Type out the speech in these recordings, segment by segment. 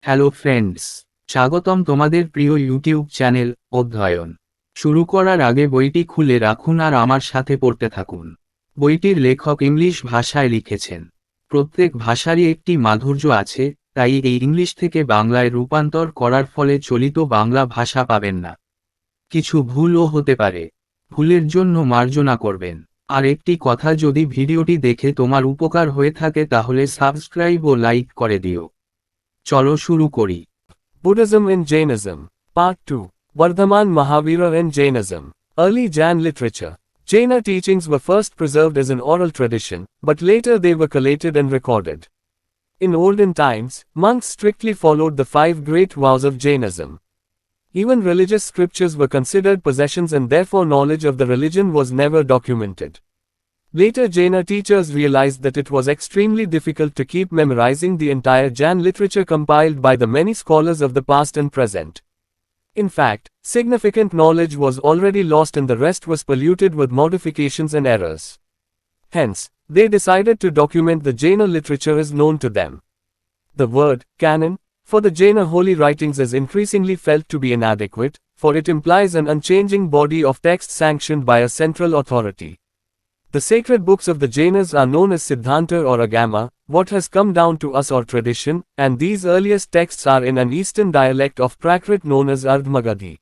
Hello friends, স্বাগতম তোমাদের প্রিয় ইউটিউব চ্যানেল অধ্যয়ন। শুরু করার আগে বইটি খুলে রাখুন আর আমার সাথে পড়তে থাকুন। বইটির লেখক ইংলিশ ভাষায় লিখেছেন। প্রত্যেক ভাষারই একটি মাধুর্য আছে, তাই এই ইংলিশ থেকে বাংলায় রূপান্তর করার ফলে চলিত বাংলা ভাষা পাবেন না। কিছু ভুলও হতে পারে, ভুলের জন্য মার্জনা করবেন। আর একটি কথা, যদি ভিডিওটি দেখে তোমার উপকার হয়ে থাকে তাহলে সাবস্ক্রাইব ও লাইক করে দিও। চলো শুরু করি। Buddhism in Jainism. Part 2. Vardhaman Mahavira in Jainism. Early Jain literature. Jaina teachings were first preserved as an oral tradition, but later they were collated and recorded. In olden times, monks strictly followed the 5 great vows of Jainism. Even religious scriptures were considered possessions and therefore knowledge of the religion was never documented. Later Jaina teachers realized that it was extremely difficult to keep memorizing the entire Jain literature compiled by the many scholars of the past and present. In fact, significant knowledge was already lost and the rest was polluted with modifications and errors. Hence, they decided to document the Jaina literature as known to them. The word, canon, for the Jaina holy writings is increasingly felt to be inadequate, for it implies an unchanging body of text sanctioned by a central authority. The sacred books of the Jainas are known as Siddhanta or Agama, what has come down to us or tradition, and these earliest texts are in an eastern dialect of Prakrit known as Ardhmagadhi.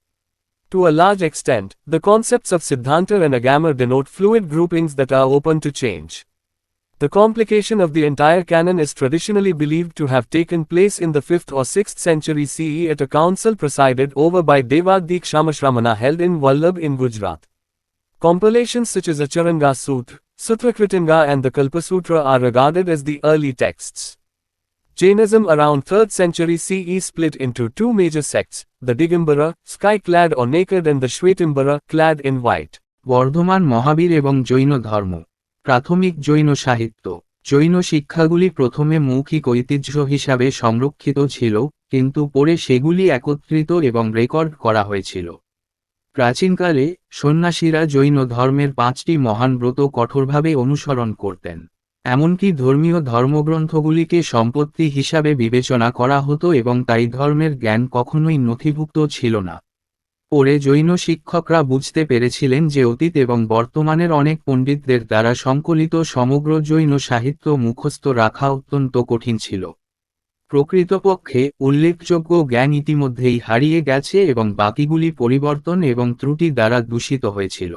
To a large extent, the concepts of Siddhanta and Agama denote fluid groupings that are open to change. The complication of the entire canon is traditionally believed to have taken place in the 5th or 6th century CE at a council presided over by Devadik Shamashramana held in Vallabh in Gujarat. Compilations such as Acharanga Sutra, Sutrakritinga and the Kalpasutra are regarded as the early texts. Jainism around 3rd century CE split into two major sects, the Digambara, sky-clad or naked, and the Shvetambara, clad in white. Bardhaman মহাবীর এবং জৈন ধর্ম। প্রাথমিক জৈন সাহিত্য। জৈন শিক্ষাগুলি প্রথমে মৌখিক ঐতিহ্য হিসাবে সংরক্ষিত ছিল, কিন্তু পরে সেগুলি একত্রিত এবং রেকর্ড করা হয়েছিল। প্রাচীনকালে সন্ন্যাসীরা জৈন ধর্মের 5টি মহান ব্রত কঠোরভাবে অনুসরণ করতেন। এমনকি ধর্মীয় ধর্মগ্রন্থগুলিকে সম্পত্তি হিসাবে বিবেচনা করা হতো এবং তাই ধর্মের জ্ঞান কখনোই নথিভুক্ত ছিল না। পরে জৈন শিক্ষকরা বুঝতে পেরেছিলেন যে অতীত এবং বর্তমানের অনেক পণ্ডিতদের দ্বারা সংকলিত সমগ্র জৈন সাহিত্য মুখস্থ রাখা অত্যন্ত কঠিন ছিল। প্রকৃতপক্ষে উল্লেখযোগ্য জ্ঞান ইতিমধ্যেই হারিয়ে গেছে এবং বাকিগুলি পরিবর্তন এবং ত্রুটি দ্বারা দূষিত হয়েছিল।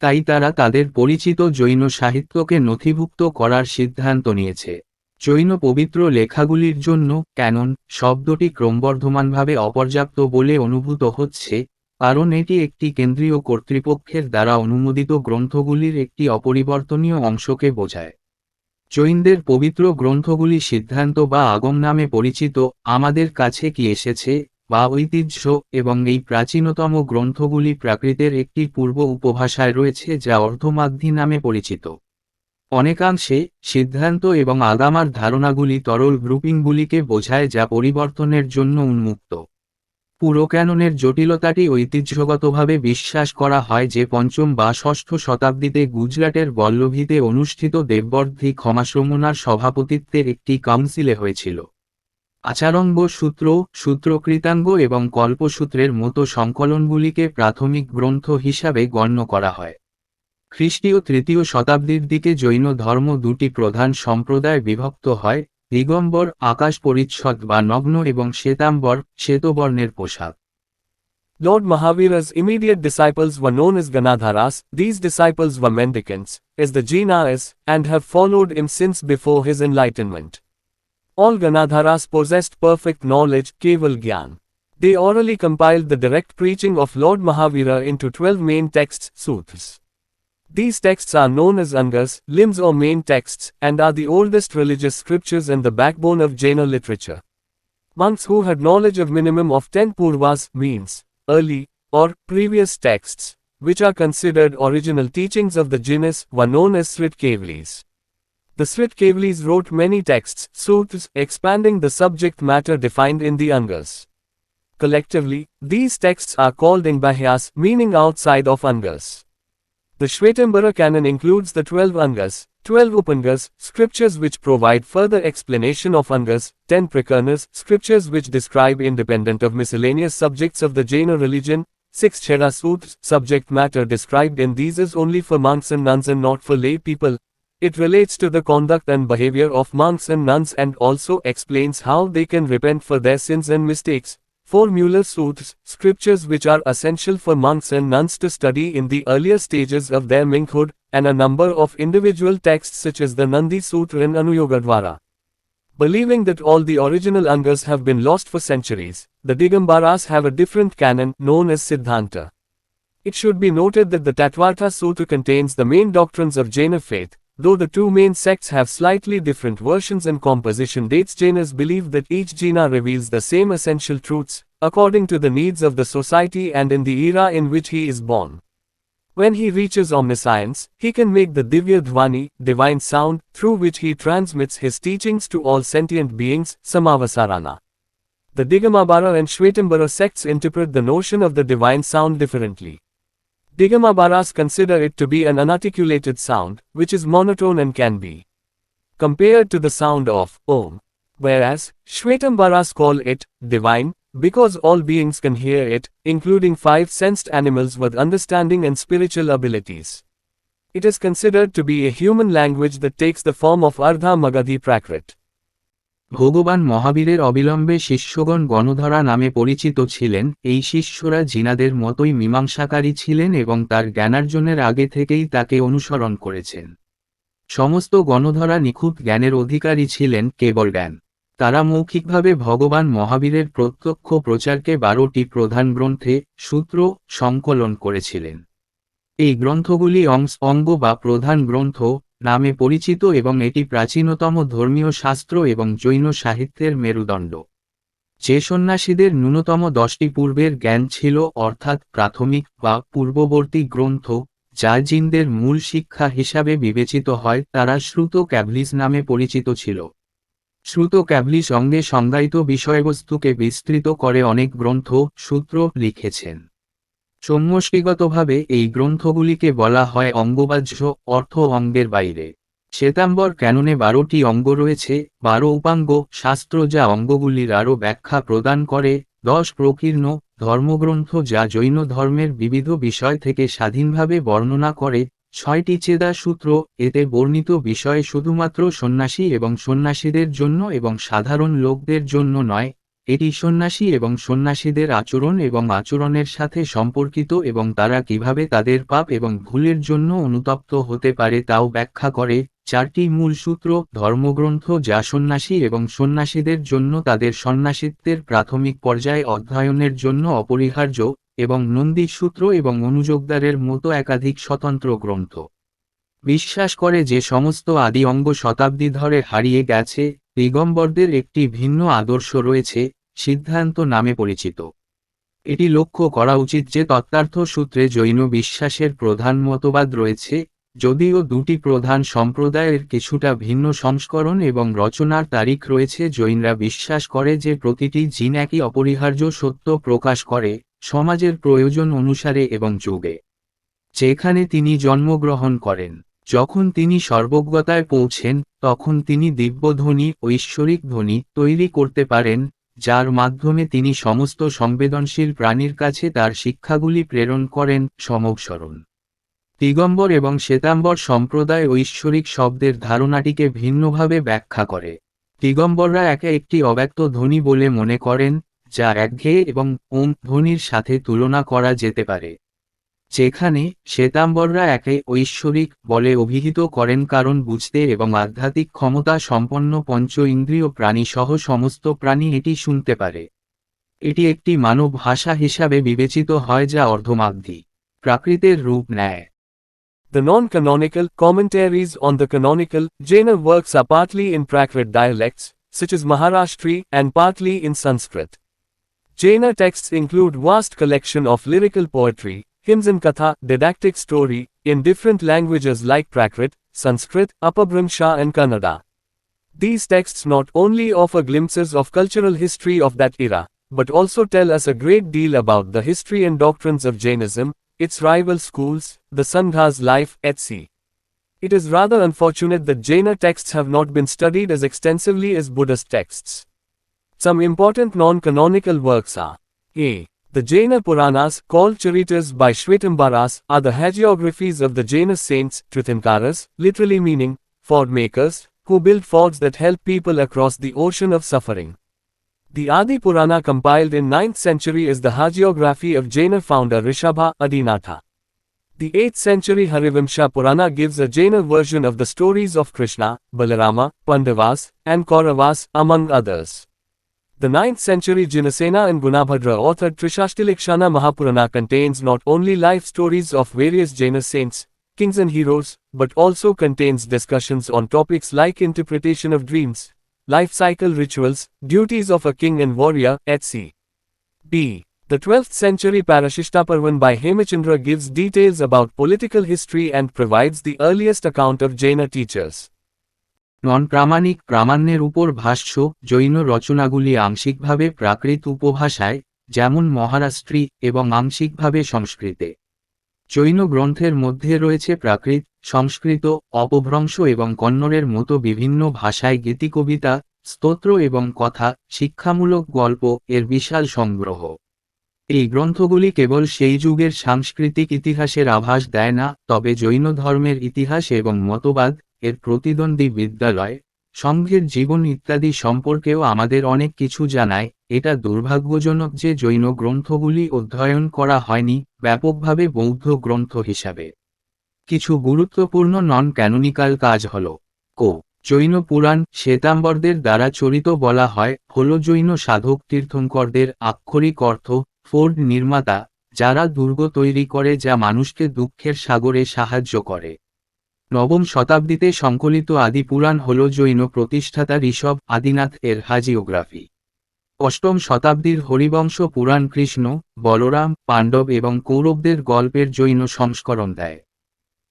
তাই তারা তাদের পরিচিত জৈন সাহিত্যকে নথিভুক্ত করার সিদ্ধান্ত নিয়েছে। জৈন পবিত্র লেখাগুলির জন্য ক্যানন শব্দটি ক্রমবর্ধমানভাবে অপর্যাপ্ত বলে অনুভূত হচ্ছে, কারণ এটি একটি কেন্দ্রীয় কর্তৃপক্ষের দ্বারা অনুমোদিত গ্রন্থগুলির একটি অপরিবর্তনীয় অংশকে বোঝায়। জৈনদের পবিত্র গ্রন্থগুলি সিদ্ধান্ত বা আগম নামে পরিচিত, আমাদের কাছে কি এসেছে, বা ঐতিহ্য, এবং এই প্রাচীনতম গ্রন্থগুলি প্রাকৃতের একটি পূর্ব উপভাষায় রয়েছে যা অর্ধমাগধী নামে পরিচিত। অনেকাংশে সিদ্ধান্ত এবং আগামার ধারণাগুলি তরল গ্রুপিংগুলিকে বোঝায় যা পরিবর্তনের জন্য উন্মুক্ত। পুরো ক্যাননের জটিলতাটি ঐতিহ্যগতভাবে বিশ্বাস করা হয় যে 5ম বা 6ষ্ঠ শতাব্দীতে গুজরাটের বল্লভীতে অনুষ্ঠিত দেববর্ধী ক্ষমাশ্রমণার সভাপতিত্বে একটি কাউন্সিলে হয়েছিল। আচারঙ্গ সূত্র, সূত্রকৃতাঙ্গ এবং কল্পসূত্রের মতো সংকলনগুলিকে প্রাথমিক গ্রন্থ হিসাবে গণ্য করা হয়। খ্রিস্টীয় 3য় শতাব্দীর দিকে জৈন ধর্ম দুটি প্রধান সম্প্রদায় বিভক্ত হয়, দিগম্বর আকাশ পরিচ্ছদ বা নগ্ন এবং শ্বেতাম্বর শ্বেতবর্ণের পোশাক। Lord Mahavira's immediate disciples were known as Ganadharas. These disciples were mendicants, as the Jainas, and have followed him since before his enlightenment. All Ganadharas possessed perfect knowledge, Keval Gyan. They orally compiled the direct preaching of Lord Mahavira into 12 main texts, sutras. These texts are known as Angas, limbs or main texts, and are the oldest religious scriptures and the backbone of Jaina literature. Monks who had knowledge of minimum of 10 purvas, means early or previous texts, which are considered original teachings of the Jainas, were known as Sritkevlis. The Sritkevlis wrote many texts, sutras, expanding the subject matter defined in the Angas. Collectively, these texts are called Ingbahiyas, meaning outside of Angas. The Shvetambara canon includes the 12 Angas, 12 Upangas, scriptures which provide further explanation of Angas, 10 Prakaras, scriptures which describe independent of miscellaneous subjects of the Jaina religion, 6 Chera Sutras, subject matter described in these is only for monks and nuns and not for lay people. It relates to the conduct and behavior of monks and nuns and also explains how they can repent for their sins and mistakes. 4 Mular Sutras, scriptures which are essential for monks and nuns to study in the earlier stages of their monkhood, and a number of individual texts such as the Nandi Sutra and Anuyogadvara. Believing that all the original Angas have been lost for centuries, the Digambaras have a different canon known as Siddhanta. It should be noted that the Tattvartha Sutra contains the main doctrines of Jaina faith. Though the two main sects have slightly different versions and composition dates, Jainas believe that each Jaina reveals the same essential truths, according to the needs of the society and in the era in which he is born. When he reaches omniscience, he can make the Divya Dhvani, divine sound, through which he transmits his teachings to all sentient beings, Samavasarana. The Digamabara and Shvetambara sects interpret the notion of the divine sound differently. Digamabaras consider it to be an unarticulated sound, which is monotone and can be compared to the sound of Om. Whereas, Shvetambaras call it divine, because all beings can hear it, including 5 sensed animals with understanding and spiritual abilities. It is considered to be a human language that takes the form of Ardha Magadhi Prakrit. ভগবান মহাবীরের অবিলম্বে শিষ্যগণ গণধরা নামে পরিচিত ছিলেন। এই শিষ্যরা জিনাদের মতোই মীমাংসাকারী ছিলেন এবং তার জ্ঞানার্জনের আগে থেকেই তাকে অনুসরণ করেছেন। সমস্ত গণধরা নিখুঁত জ্ঞানের অধিকারী ছিলেন, কেবল জ্ঞান। তারা মৌখিকভাবে ভগবান মহাবীরের প্রত্যক্ষ প্রচারকে 12টি প্রধান গ্রন্থে, সূত্র, সংকলন করেছিলেন। এই গ্রন্থগুলি অঙ্গ বা প্রধান গ্রন্থ নামে পরিচিত এবং এটি প্রাচীনতম ধর্মীয় শাস্ত্র এবং জৈন সাহিত্যের মেরুদণ্ড। যে সন্ন্যাসীদের ন্যূনতম 10টি পূর্বের জ্ঞান ছিল, অর্থাৎ প্রাথমিক বা পূর্ববর্তী গ্রন্থ, যা জিনদের মূল শিক্ষা হিসাবে বিবেচিত হয়, তারা শ্রুত ক্যাবলিস নামে পরিচিত ছিল। শ্রুত ক্যাবলিস অঙ্গে সংজ্ঞায়িত বিষয়বস্তুকে বিস্তৃত করে অনেক গ্রন্থ, সূত্র লিখেছেন। সমষ্টিগতভাবে এই গ্রন্থগুলিকে বলা হয় অঙ্গবাহ্য, অর্থ অঙ্গের বাইরে। শ্বেতাম্বর ক্যাননে 12টি অঙ্গ রয়েছে, 12 উপাঙ্গ শাস্ত্র যা অঙ্গগুলির আরও ব্যাখ্যা প্রদান করে, 10 প্রকীর্ণ ধর্মগ্রন্থ যা জৈন ধর্মের বিবিধ বিষয় থেকে স্বাধীনভাবে বর্ণনা করে, 6টি চেদা সূত্র, এতে বর্ণিত বিষয় শুধুমাত্র সন্ন্যাসী এবং সন্ন্যাসীদের জন্য এবং সাধারণ লোকদের জন্য নয়, এটি সন্ন্যাসী এবং সন্ন্যাসীদের আচরণ এবং আচরণের সাথে সম্পর্কিত এবং তারা কিভাবে তাদের পাপ এবং ভুলের জন্য অনুতপ্ত হতে পারে তাও ব্যাখ্যা করে। 4টি মূল সূত্র ধর্মগ্রন্থ যা সন্ন্যাসী এবং সন্ন্যাসীদের জন্য তাদের সন্ন্যাসিত্বের প্রাথমিক পর্যায়ে অধ্যয়নের জন্য অপরিহার্য, এবং নন্দী সূত্র এবং অনুযোগদারের মতো একাধিক স্বতন্ত্র গ্রন্থ। বিশ্বাস করে যে সমস্ত আদি অঙ্গ শতাব্দী ধরে হারিয়ে গেছে। দিগম্বরদের একটি ভিন্ন আদর্শ রয়েছে, সিদ্ধান্ত নামে পরিচিত। এটি লক্ষ্য করা উচিত যে তত্ত্বার্থ সূত্রে জৈন বিশ্বাসের প্রধান মতবাদ রয়েছে, যদিও দুটি প্রধান সম্প্রদায়ের কিছুটা ভিন্ন সংস্করণ এবং রচনার তারিখ রয়েছে। জৈনরা বিশ্বাস করে যে প্রতিটি জিন একই অপরিহার্য সত্য প্রকাশ করে, সমাজের প্রয়োজন অনুসারে এবং যুগে যেখানে তিনি জন্মগ্রহণ করেন। যখন তিনি সর্বজ্ঞতায় পৌঁছেন, তখন তিনি দিব্যধ্বনি, ঐশ্বরিক ধ্বনি তৈরি করতে পারেন, যার মাধ্যমে তিনি সমস্ত সংবেদনশীল প্রাণীর কাছে তার শিক্ষাগুলি প্রেরণ করেন। সমস্মরণ। দিগম্বর এবং শ্বেতাম্বর সম্প্রদায় ঐশ্বরিক শব্দের ধারণাটিকে ভিন্নভাবে ব্যাখ্যা করে। দিগম্বররা একে একটি অব্যক্ত ধ্বনি বলে মনে করেন, যা একঘেয়ে এবং ওম ধ্বনির সাথে তুলনা করা যেতে পারে, যেখানে শ্বেতাম্বররা একে ঐশ্বরিক বলে অভিহিত করেন কারণ বুঝতে এবং আধ্যাত্মিক ক্ষমতা সম্পন্ন পঞ্চ ইন্দ্রিয় প্রাণী সহ সমস্ত প্রাণী এটি শুনতে পারে। এটি একটি মানব ভাষা হিসাবে বিবেচিত হয় যা অর্ধমাগধী প্রাকৃতের রূপ নেয়। The non-canonical commentaries on the canonical Jaina works are partly in Prakrit dialects, such as Maharashtri, and partly in Sanskrit. Jaina texts include vast collection of lyrical poetry, hymns and katha, didactic story, in different languages like Prakrit, Sanskrit, Apabhramsha and Kannada. These texts not only offer glimpses of cultural history of that era, but also tell us a great deal about the history and doctrines of Jainism, its rival schools, the Sanghas life, etc. It is rather unfortunate that Jaina texts have not been studied as extensively as Buddhist texts. Some important non-canonical works are a. The Jaina Puranas, called Charitas by Shvetambaras, are the hagiographies of the Jaina saints, Tirthankaras, literally meaning ford makers, who build fords that help people across the ocean of suffering. The Adi Purana compiled in 9th century is the hagiography of Jaina founder Rishabha Adinatha. The 8th century Harivamsha Purana gives a Jaina version of the stories of Krishna, Balarama, Pandavas, and Kauravas, among others. The 9th century Jinasena and Gunabhadra authored Trishashtilakshana Mahapurana contains not only life stories of various Jaina saints, kings and heroes, but also contains discussions on topics like interpretation of dreams, life cycle rituals, duties of a king and warrior, etc. b. The 12th century Parashishtaparvan by Hemachandra gives details about political history and provides the earliest account of Jaina teachers. নন-প্রামাণিক প্রামাণ্যের উপর ভাষ্য জৈন রচনাগুলি আংশিকভাবে প্রাকৃত উপভাষায়, যেমন মহারাষ্ট্রী, এবং আংশিকভাবে সংস্কৃতে। জৈন গ্রন্থের মধ্যে রয়েছে প্রাকৃত, সংস্কৃত, অপভ্রংশ এবং কন্নড়ের মতো বিভিন্ন ভাষায় গীতিকবিতা, স্তোত্র এবং কথা, শিক্ষামূলক গল্প এর বিশাল সংগ্রহ। এই গ্রন্থগুলি কেবল সেই যুগের সাংস্কৃতিক ইতিহাসের আভাস দেয় না, তবে জৈন ধর্মের ইতিহাস এবং মতবাদ, এর প্রতিদ্বন্দ্বী বিদ্যালয়, সংঘের জীবন ইত্যাদি সম্পর্কেও আমাদের অনেক কিছু জানায়। এটা দুর্ভাগ্যজনক যে জৈন গ্রন্থগুলি অধ্যয়ন করা হয়নি ব্যাপকভাবে বৌদ্ধ গ্রন্থ হিসাবে। কিছু গুরুত্বপূর্ণ নন ক্যানোনিক্যাল কাজ হল জৈন পুরাণ, শ্বেতাম্বরদের দ্বারা চরিত বলা হয়, হল জৈন সাধক তীর্থঙ্করদের আক্ষরিক অর্থ ফোর্ড নির্মাতা, যারা দুর্গ তৈরি করে যা মানুষকে দুঃখের সাগরে সাহায্য করে। নবম শতাব্দীতে সংকলিত আদি পুরাণ হল জৈন প্রতিষ্ঠাতা ঋষভ আদিনাথ এর হাজিওগ্রাফি। অষ্টম শতাব্দীর হরিবংশ পুরাণ কৃষ্ণ, বলরাম, পাণ্ডব এবং কৌরবদের গল্পের জৈন সংস্করণ দেয়।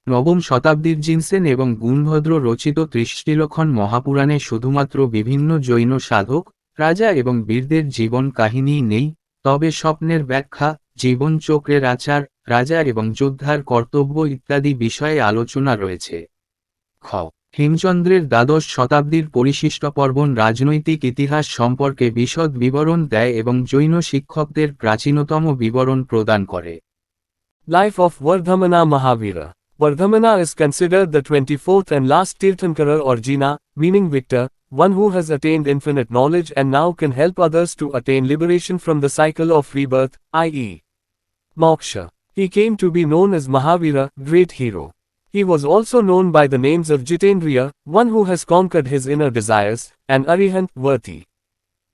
নবম শতাব্দীর জিনসেন এবং গুণভদ্র রচিত ত্রিশ্রীলক্ষণ মহাপুরাণে শুধুমাত্র বিভিন্ন জৈন সাধক, রাজা এবং বীরদের জীবন কাহিনী নেই, তবে স্বপ্নের ব্যাখ্যা, জীবন চক্রের আচার, রাজা এবং যোদ্ধার কর্তব্য ইত্যাদি বিষয়ে আলোচনা রয়েছে। হেমচন্দ্রের দ্বাদশ শতাব্দীর পরিশিষ্ট পর্বণ রাজনৈতিক ইতিহাস সম্পর্কে বিশদ বিবরণ দেয় এবং জৈন শিক্ষকদের প্রাচীনতম বিবরণ প্রদান করে। Life of Vardhamana Mahavira. Vardhamana is considered the 24th and last Tirthankara or Jina, meaning victor, one who has attained infinite knowledge and now can help others to attain liberation from the cycle of rebirth, i.e. moksha. He came to be known as Mahavira, great hero. He was also known by the names of Jitendriya, one who has conquered his inner desires, and Arihant, worthy.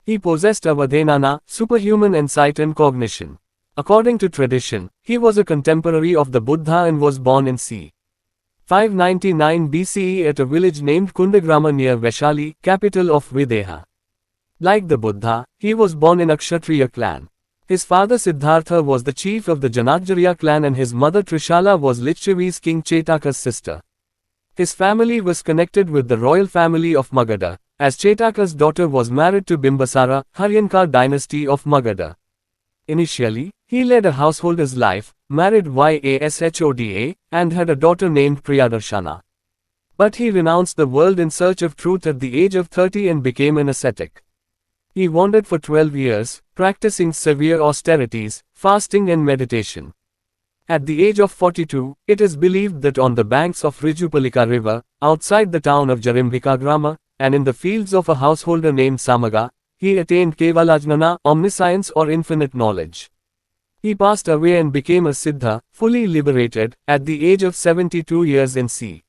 He possessed Avadhenana, superhuman insight and cognition. According to tradition, he was a contemporary of the Buddha and was born in c. 599 BCE at a village named Kundagrama near Vaishali, capital of Videha. Like the Buddha, he was born in a Kshatriya clan. His father Siddhartha was the chief of the Janakjarya clan and his mother Trishala was Lichavi's king Chetaka's sister. His family was connected with the royal family of Magadha, as Chetaka's daughter was married to Bimbasara, Haryankar dynasty of Magadha. Initially, he led a householder's life, married Yashoda, and had a daughter named Priyadarshana. But he renounced the world in search of truth at the age of 30 and became an ascetic. He wandered for 12 years, practicing severe austerities, fasting and meditation. At the age of 42, it is believed that on the banks of Rijupalika river, outside the town of Jarimbhikagrama, and in the fields of a householder named Samaga, he attained Kevalajnana, omniscience or infinite knowledge. He passed away and became a Siddha, fully liberated, at the age of 72 years in c.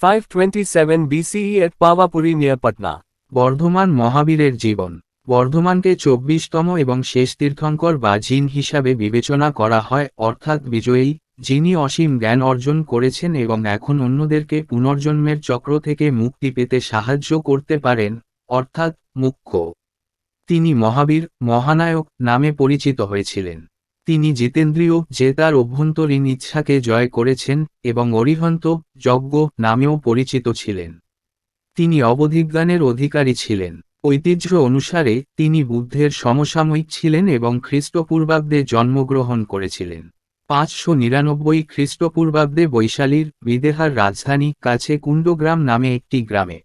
527 BCE at Pavapuri near Patna. Bardhaman মহাবীরের জীবন। বর্ধমানকে 24তম এবং শেষ তীর্থঙ্কর বা জিন হিসাবে বিবেচনা করা হয়, অর্থাৎ বিজয়ী, যিনি অসীম জ্ঞান অর্জন করেছেন এবং এখন অন্যদেরকে পুনর্জন্মের চক্র থেকে মুক্তি পেতে সাহায্য করতে পারেন, অর্থাৎ মুখ্য। তিনি মহাবীর, মহানায়ক নামে পরিচিত হয়েছিলেন। তিনি জিতেন্দ্রিয়, যে তার অভ্যন্তরীণ ইচ্ছাকে জয় করেছেন, এবং অরিহন্ত, যজ্ঞ নামেও পরিচিত ছিলেন। তিনি অবধিজ্ঞানের অধিকারী ছিলেন। ঐতিহ্য অনুসারে তিনি বুদ্ধের সমসাময়িক ছিলেন এবং খ্রিস্টপূর্বাব্দে জন্মগ্রহণ করেছিলেন। 599 খ্রিস্টপূর্বাব্দে বৈশালীর বিদেহার রাজধানী কাছে কুণ্ডগ্রাম নামে একটি গ্রামে।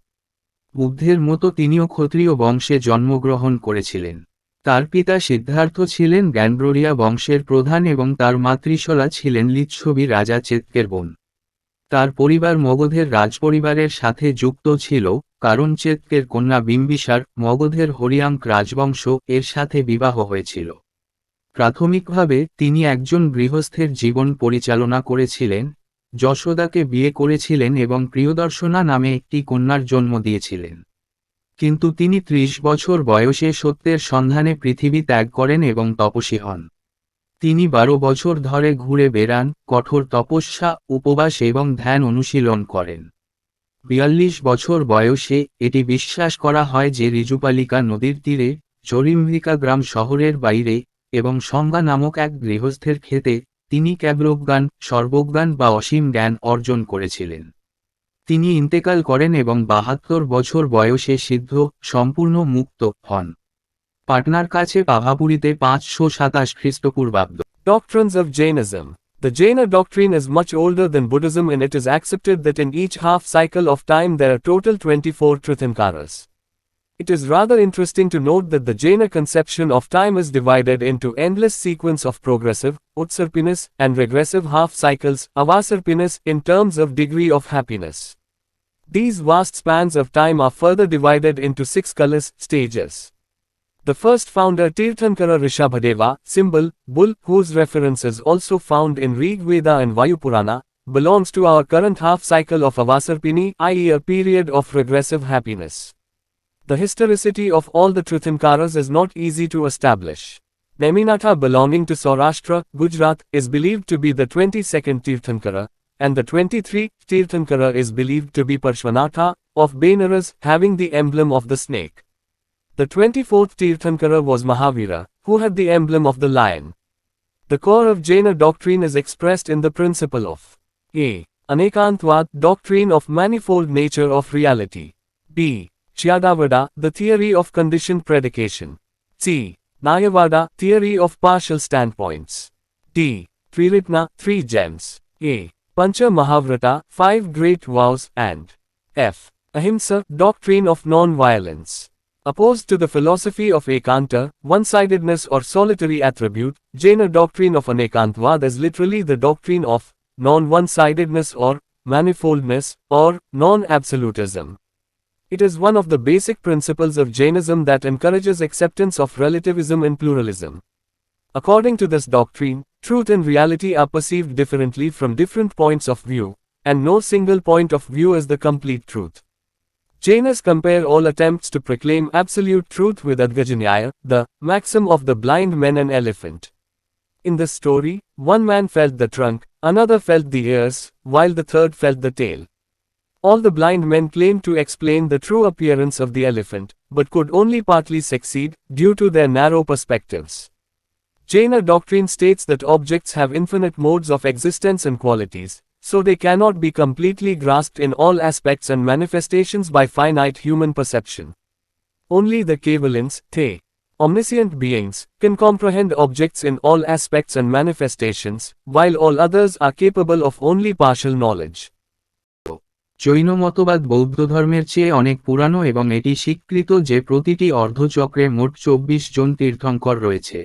বুদ্ধের মতো তিনিও ক্ষত্রিয় বংশে জন্মগ্রহণ করেছিলেন। তার পিতা সিদ্ধার্থ ছিলেন গ্যান্ড্রোরিয়া বংশের প্রধান এবং তার মাতৃশলা ছিলেন লিচ্ছবি রাজা চেতকের বোন। তার পরিবার মগধের রাজপরিবারের সাথে যুক্ত ছিল, কারণ চেতকের কন্যা বিম্বিসার মগধের হরিয়াঙ্ক রাজবংশ এর সাথে বিবাহ হয়েছিল। প্রাথমিকভাবে তিনি একজন গৃহস্থের জীবন পরিচালনা করেছিলেন, যশোদাকে বিয়ে করেছিলেন এবং প্রিয়দর্শনা নামে একটি কন্যার জন্ম দিয়েছিলেন। কিন্তু তিনি 30 বছর বয়সে সত্যের সন্ধানে পৃথিবী ত্যাগ করেন এবং তপস্বী হন। তিনি 12 বছর ধরে ঘুরে বেড়ান, কঠোর তপস্যা, উপবাস এবং ধ্যান অনুশীলন করেন। 42 বছর বয়সে এটি বিশ্বাস করা হয় যে ঋজুপালিকা নদীর তীরে, জরিম্ভিকা গ্রাম শহরের বাইরে, এবং সংজ্ঞা নামক এক গৃহস্থের ক্ষেতে, তিনি কেবলজ্ঞান, সর্বজ্ঞান বা অসীম জ্ঞান অর্জন করেছিলেন। তিনি ইন্তেকাল করেন এবং 72 বছর বয়সে সিদ্ধ, সম্পূর্ণ মুক্ত হন। পাটনার কাছে পাভাপুরীতে 527 খ্রিস্টপূর্বাব্দ। Doctrines of Jainism. The Jaina doctrine is much older than Buddhism, and it is accepted that in each half cycle of time there are total 24 Tirthankaras. It is rather interesting to note that the Jaina conception of time is divided into endless sequence of progressive, Utsarpinis, and regressive half cycles, Avasarpinis, in terms of degree of happiness. These vast spans of time are further divided into 6 kalas, stages. The first founder Tirthankara Rishabhadeva, symbol, bull, whose reference is also found in Rig Veda and Vayu Purana, belongs to our current half cycle of Avasarpini, i.e. a period of regressive happiness. The historicity of all the Tirthankaras is not easy to establish. Neminatha, belonging to Saurashtra, Gujarat, is believed to be the 22nd Tirthankara, and the 23rd Tirthankara is believed to be Parshvanatha, of Benares, having the emblem of the snake. The 24th Tirthankara was Mahavira, who had the emblem of the lion. The core of Jaina doctrine is expressed in the principle of a. Anekantvad, doctrine of manifold nature of reality. b. Chyadavada, the theory of conditioned predication. c. Nayavada, theory of partial standpoints. d. Triratna, 3 gems. a. Pancha Mahavrata, 5 great vows, and f. Ahimsa, doctrine of non-violence. Opposed to the philosophy of Ekanta, one-sidedness or solitary attribute, Jaina doctrine of Anekantvad is literally the doctrine of non-one-sidedness or manifoldness, or non-absolutism. It is one of the basic principles of Jainism that encourages acceptance of relativism and pluralism. According to this doctrine, truth and reality are perceived differently from different points of view, and no single point of view is the complete truth. Jainas compare all attempts to proclaim absolute truth with Adgajanyaya, the maxim of the blind men and elephant. In this story, one man felt the trunk, another felt the ears, while the third felt the tail. All the blind men claimed to explain the true appearance of the elephant, but could only partly succeed, due to their narrow perspectives. Jaina doctrine states that objects have infinite modes of existence and qualities, so they cannot be completely grasped in all aspects and manifestations by finite human perception. Only the Kevalins, the omniscient beings, can comprehend objects in all aspects and manifestations, while all others are capable of only partial knowledge. Jain মতবাদ বৌদ্ধ ধর্মের চেয়ে অনেক পুরানো এবং এটি স্বীকৃত যে প্রতিটি অর্ধচক্রে মোট 24 জন তীর্থঙ্কর রয়েছে।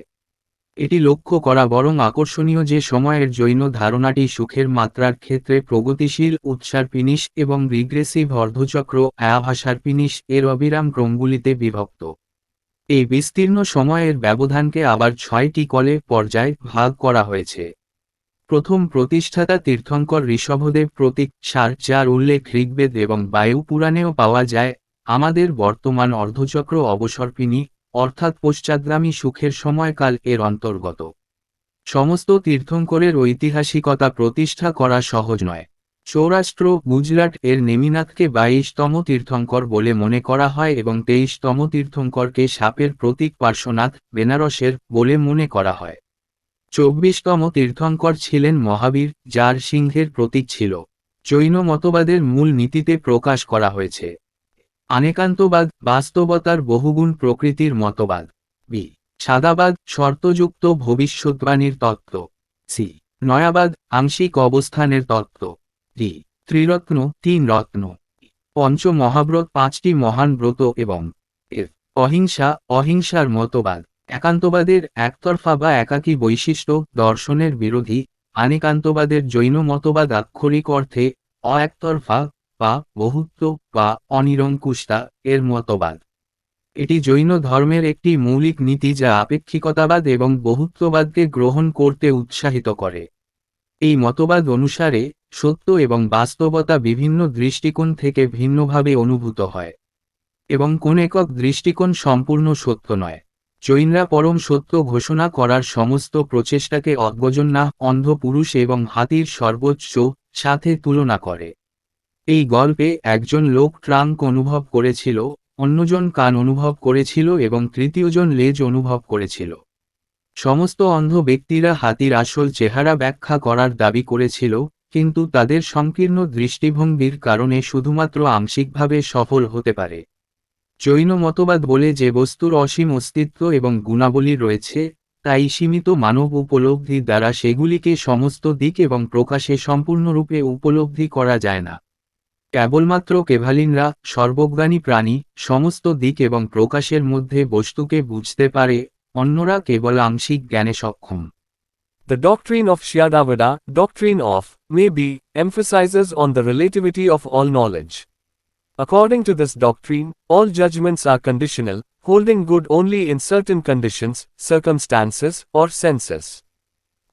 এটি লক্ষ্য করা বরং আকর্ষণীয় যে সময়ের জৈন ধারণাটি সুখের মাত্রার ক্ষেত্রে প্রগতিশীল উৎসারপিনিশ এবং রিগ্রেসিভ অর্ধচক্র অ্যাভাসারপিনিশ এর অবিরাম ক্রমগুলিতে বিভক্ত। এই বিস্তীর্ণ সময়ের ব্যবধানকে আবার 6টি কলে পর্যায়ে ভাগ করা হয়েছে। প্রথম প্রতিষ্ঠাতা তীর্থঙ্কর ঋষভদেব প্রতীক সার, যার উল্লেখ ঋগ্বেদ এবং বায়ু পুরাণেও পাওয়া যায়, আমাদের বর্তমান অর্ধচক্র অবসর্পিনী, অর্থাৎ পশ্চাৎগামী সুখের সময়কাল এর অন্তর্গত। সমস্ত তীর্থঙ্করের ঐতিহাসিকতা প্রতিষ্ঠা করা সহজ নয়। সৌরাষ্ট্র, গুজরাট এর নেমিনাথকে 22তম তীর্থঙ্কর বলে মনে করা হয় এবং 23তম তীর্থঙ্করকে সাপের প্রতীক পার্শ্বনাথ, বেনারসের বলে মনে করা হয়। 24তম তীর্থঙ্কর ছিলেন মহাবীর, যার সিংহের প্রতীক ছিল। জৈন মতবাদের মূল নীতিতে প্রকাশ করা হয়েছে আনেকান্তবাদ, বাস্তবতার বহুগুণ প্রকৃতির মতবাদ। বি. সাদাবাদ, শর্তযুক্ত ভবিষ্যদ্বাণীর তত্ত্ব। সি. নয়াবাদ আংশিক অবস্থানের তত্ত্ব। টি ত্রিরত্ন 3 রত্ন। পঞ্চ মহাব্রত 5টি মহান ব্রত এবং এফ অহিংসা অহিংসার মতবাদ। একান্তবাদের একতরফা বা একাকী বৈশিষ্ট্য দর্শনের বিরোধী। আনেকান্তবাদের জৈন মতবাদ আক্ষরিক অর্থে একতরফা বা বহুত্ব বা অনিরঙ্কুশতা এর মতবাদ। এটি জৈন ধর্মের একটি মৌলিক নীতি যা আপেক্ষিকতাবাদ এবং বহুত্ববাদকে গ্রহণ করতে উৎসাহিত করে। এই মতবাদ অনুসারে সত্য এবং বাস্তবতা বিভিন্ন দৃষ্টিকোণ থেকে ভিন্নভাবে অনুভূত হয় এবং কোন একক দৃষ্টিকোণ সম্পূর্ণ সত্য নয়। জৈনরা পরম সত্য ঘোষণা করার সমস্ত প্রচেষ্টাকে অজ্ঞজন্না অন্ধ পুরুষ এবং হাতির সর্বোচ্চ সাথে তুলনা করে। এই গল্পে একজন লোক ট্রাঙ্ক অনুভব করেছিল, অন্যজন কান অনুভব করেছিল এবং তৃতীয়জন লেজ অনুভব করেছিল। সমস্ত অন্ধ ব্যক্তিরা হাতির আসল চেহারা ব্যাখ্যা করার দাবি করেছিল, কিন্তু তাদের সংকীর্ণ দৃষ্টিভঙ্গির কারণে শুধুমাত্র আংশিকভাবে সফল হতে পারে। জৈন মতবাদ বলে যে বস্তুর অসীম অস্তিত্ব এবং গুণাবলী রয়েছে, তাই সীমিত মানব উপলব্ধি দ্বারা সেগুলিকে সমস্ত দিক এবং প্রকাশে সম্পূর্ণরূপে উপলব্ধি করা যায় না। কেবলমাত্র কেভালিনরা, সর্বজ্ঞানী প্রাণী, সমস্ত দিক এবং প্রকাশের মধ্যে বস্তুকে বুঝতে পারে, অন্যরা কেবল আংশিক জ্ঞানে সক্ষম। The doctrine of Shyadavada, doctrine of, may be, emphasizes on the relativity of all knowledge. According to this doctrine, all judgments are conditional, holding good only in certain conditions, circumstances, or senses.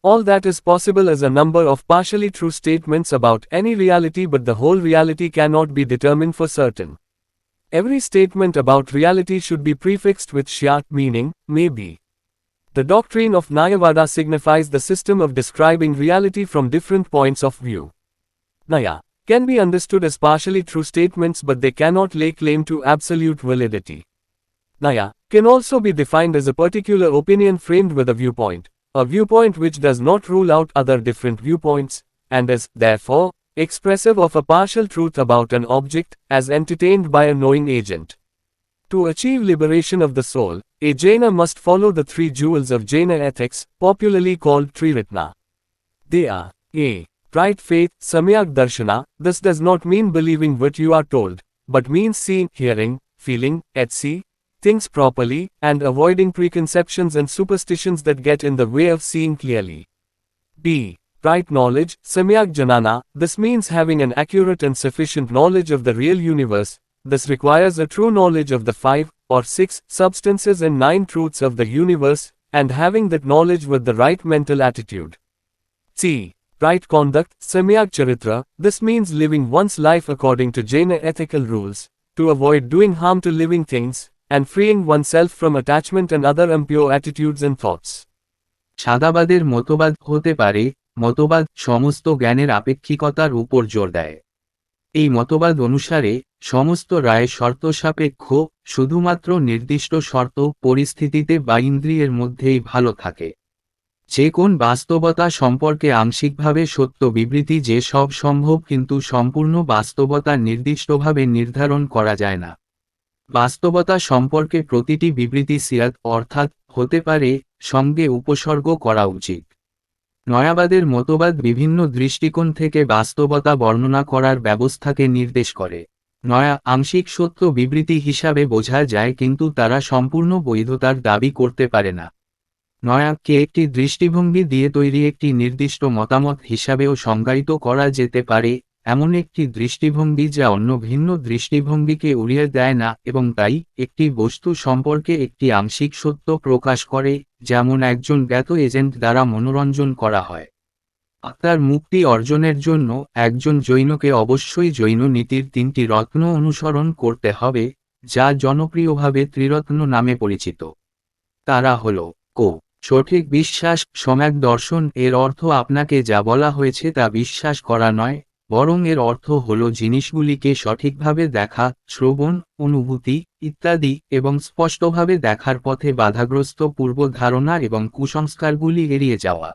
All that is possible is a number of partially true statements about any reality, but the whole reality cannot be determined for certain. Every statement about reality should be prefixed with Shyat, meaning, may be. The doctrine of Nayavada signifies the system of describing reality from different points of view. Naya can be understood as partially true statements, but they cannot lay claim to absolute validity. Naya can also be defined as a particular opinion framed with a viewpoint which does not rule out other different viewpoints, and is, therefore, expressive of a partial truth about an object, as entertained by a knowing agent. To achieve liberation of the soul, a Jaina must follow the 3 jewels of Jaina ethics, popularly called Triratna. They are a. Right faith, Samyak Darshana. This does not mean believing what you are told, but means seeing, hearing, feeling, etc. things properly, and avoiding preconceptions and superstitions that get in the way of seeing clearly. B. Right knowledge, Samyak Janana. This means having an accurate and sufficient knowledge of the real universe. This requires a true knowledge of the 5 or 6 substances and 9 truths of the universe, and having that knowledge with the right mental attitude. C. Right conduct, Samyak Charitra. This means living one's life according to Jaina ethical rules, to avoid doing harm to living things, and freeing oneself from attachment and other impure attitudes and thoughts. সাদাবাদের মতবাদ হতে পারে, মতবাদ সমস্ত জ্ঞানের আপেক্ষিকতার উপর জোর দেয়। এই মতবাদ অনুসারে সমস্ত রায় শর্ত সাপেক্ষ, শুধুমাত্র নির্দিষ্ট শর্ত পরিস্থিতিতে বা ইন্দ্রিয়ের মধ্যেই ভালো থাকে। যে কোন বাস্তবতা সম্পর্কে আংশিকভাবে সত্য বিবৃতি যে সব সম্ভব, কিন্তু সম্পূর্ণ বাস্তবতা নির্দিষ্টভাবে নির্ধারণ করা যায় না। বাস্তবতা সম্পর্কে প্রতিটি বিবৃতি সিয়াত অর্থাৎ হতে পারে, সঙ্গে উপসর্গ করা উচিত। নয়াবাদের মতবাদ বিভিন্ন দৃষ্টিকোণ থেকে বাস্তবতা বর্ণনা করার ব্যবস্থাকে নির্দেশ করে। নয়া আংশিক সত্য বিবৃতি হিসাবে বোঝা যায়, কিন্তু তারা সম্পূর্ণ বৈধতার দাবি করতে পারে না। নয়াকে একটি দৃষ্টিভঙ্গি দিয়ে তৈরি একটি নির্দিষ্ট মতামত হিসাবেও সংজ্ঞায়িত করা যেতে পারে, এমন একটি দৃষ্টিভঙ্গি যা অন্য ভিন্ন দৃষ্টিভঙ্গিকে উড়িয়ে দেয় না এবং তাই একটি বস্তু সম্পর্কে একটি আংশিক সত্য প্রকাশ করে, যেমন একজন জ্ঞাত এজেন্ট দ্বারা মনোরঞ্জন করা হয়। আত্মার মুক্তি অর্জনের জন্য একজন জৈনকে অবশ্যই জৈন নীতির 3টি রত্ন অনুসরণ করতে হবে, যা জনপ্রিয়ভাবে ত্রিরত্ন নামে পরিচিত। তারা হল কো সঠিক বিশ্বাস, সম্যক দর্শন। এর অর্থ আপনাকে যা বলা হয়েছে তা বিশ্বাস করা নয়, বরং এর অর্থ হল জিনিসগুলিকে সঠিকভাবে দেখা, শ্রবণ, অনুভূতি ইত্যাদি, এবং স্পষ্টভাবে দেখার পথে বাধাগ্রস্ত পূর্বধারণা এবং কুসংস্কারগুলি এড়িয়ে যাওয়া।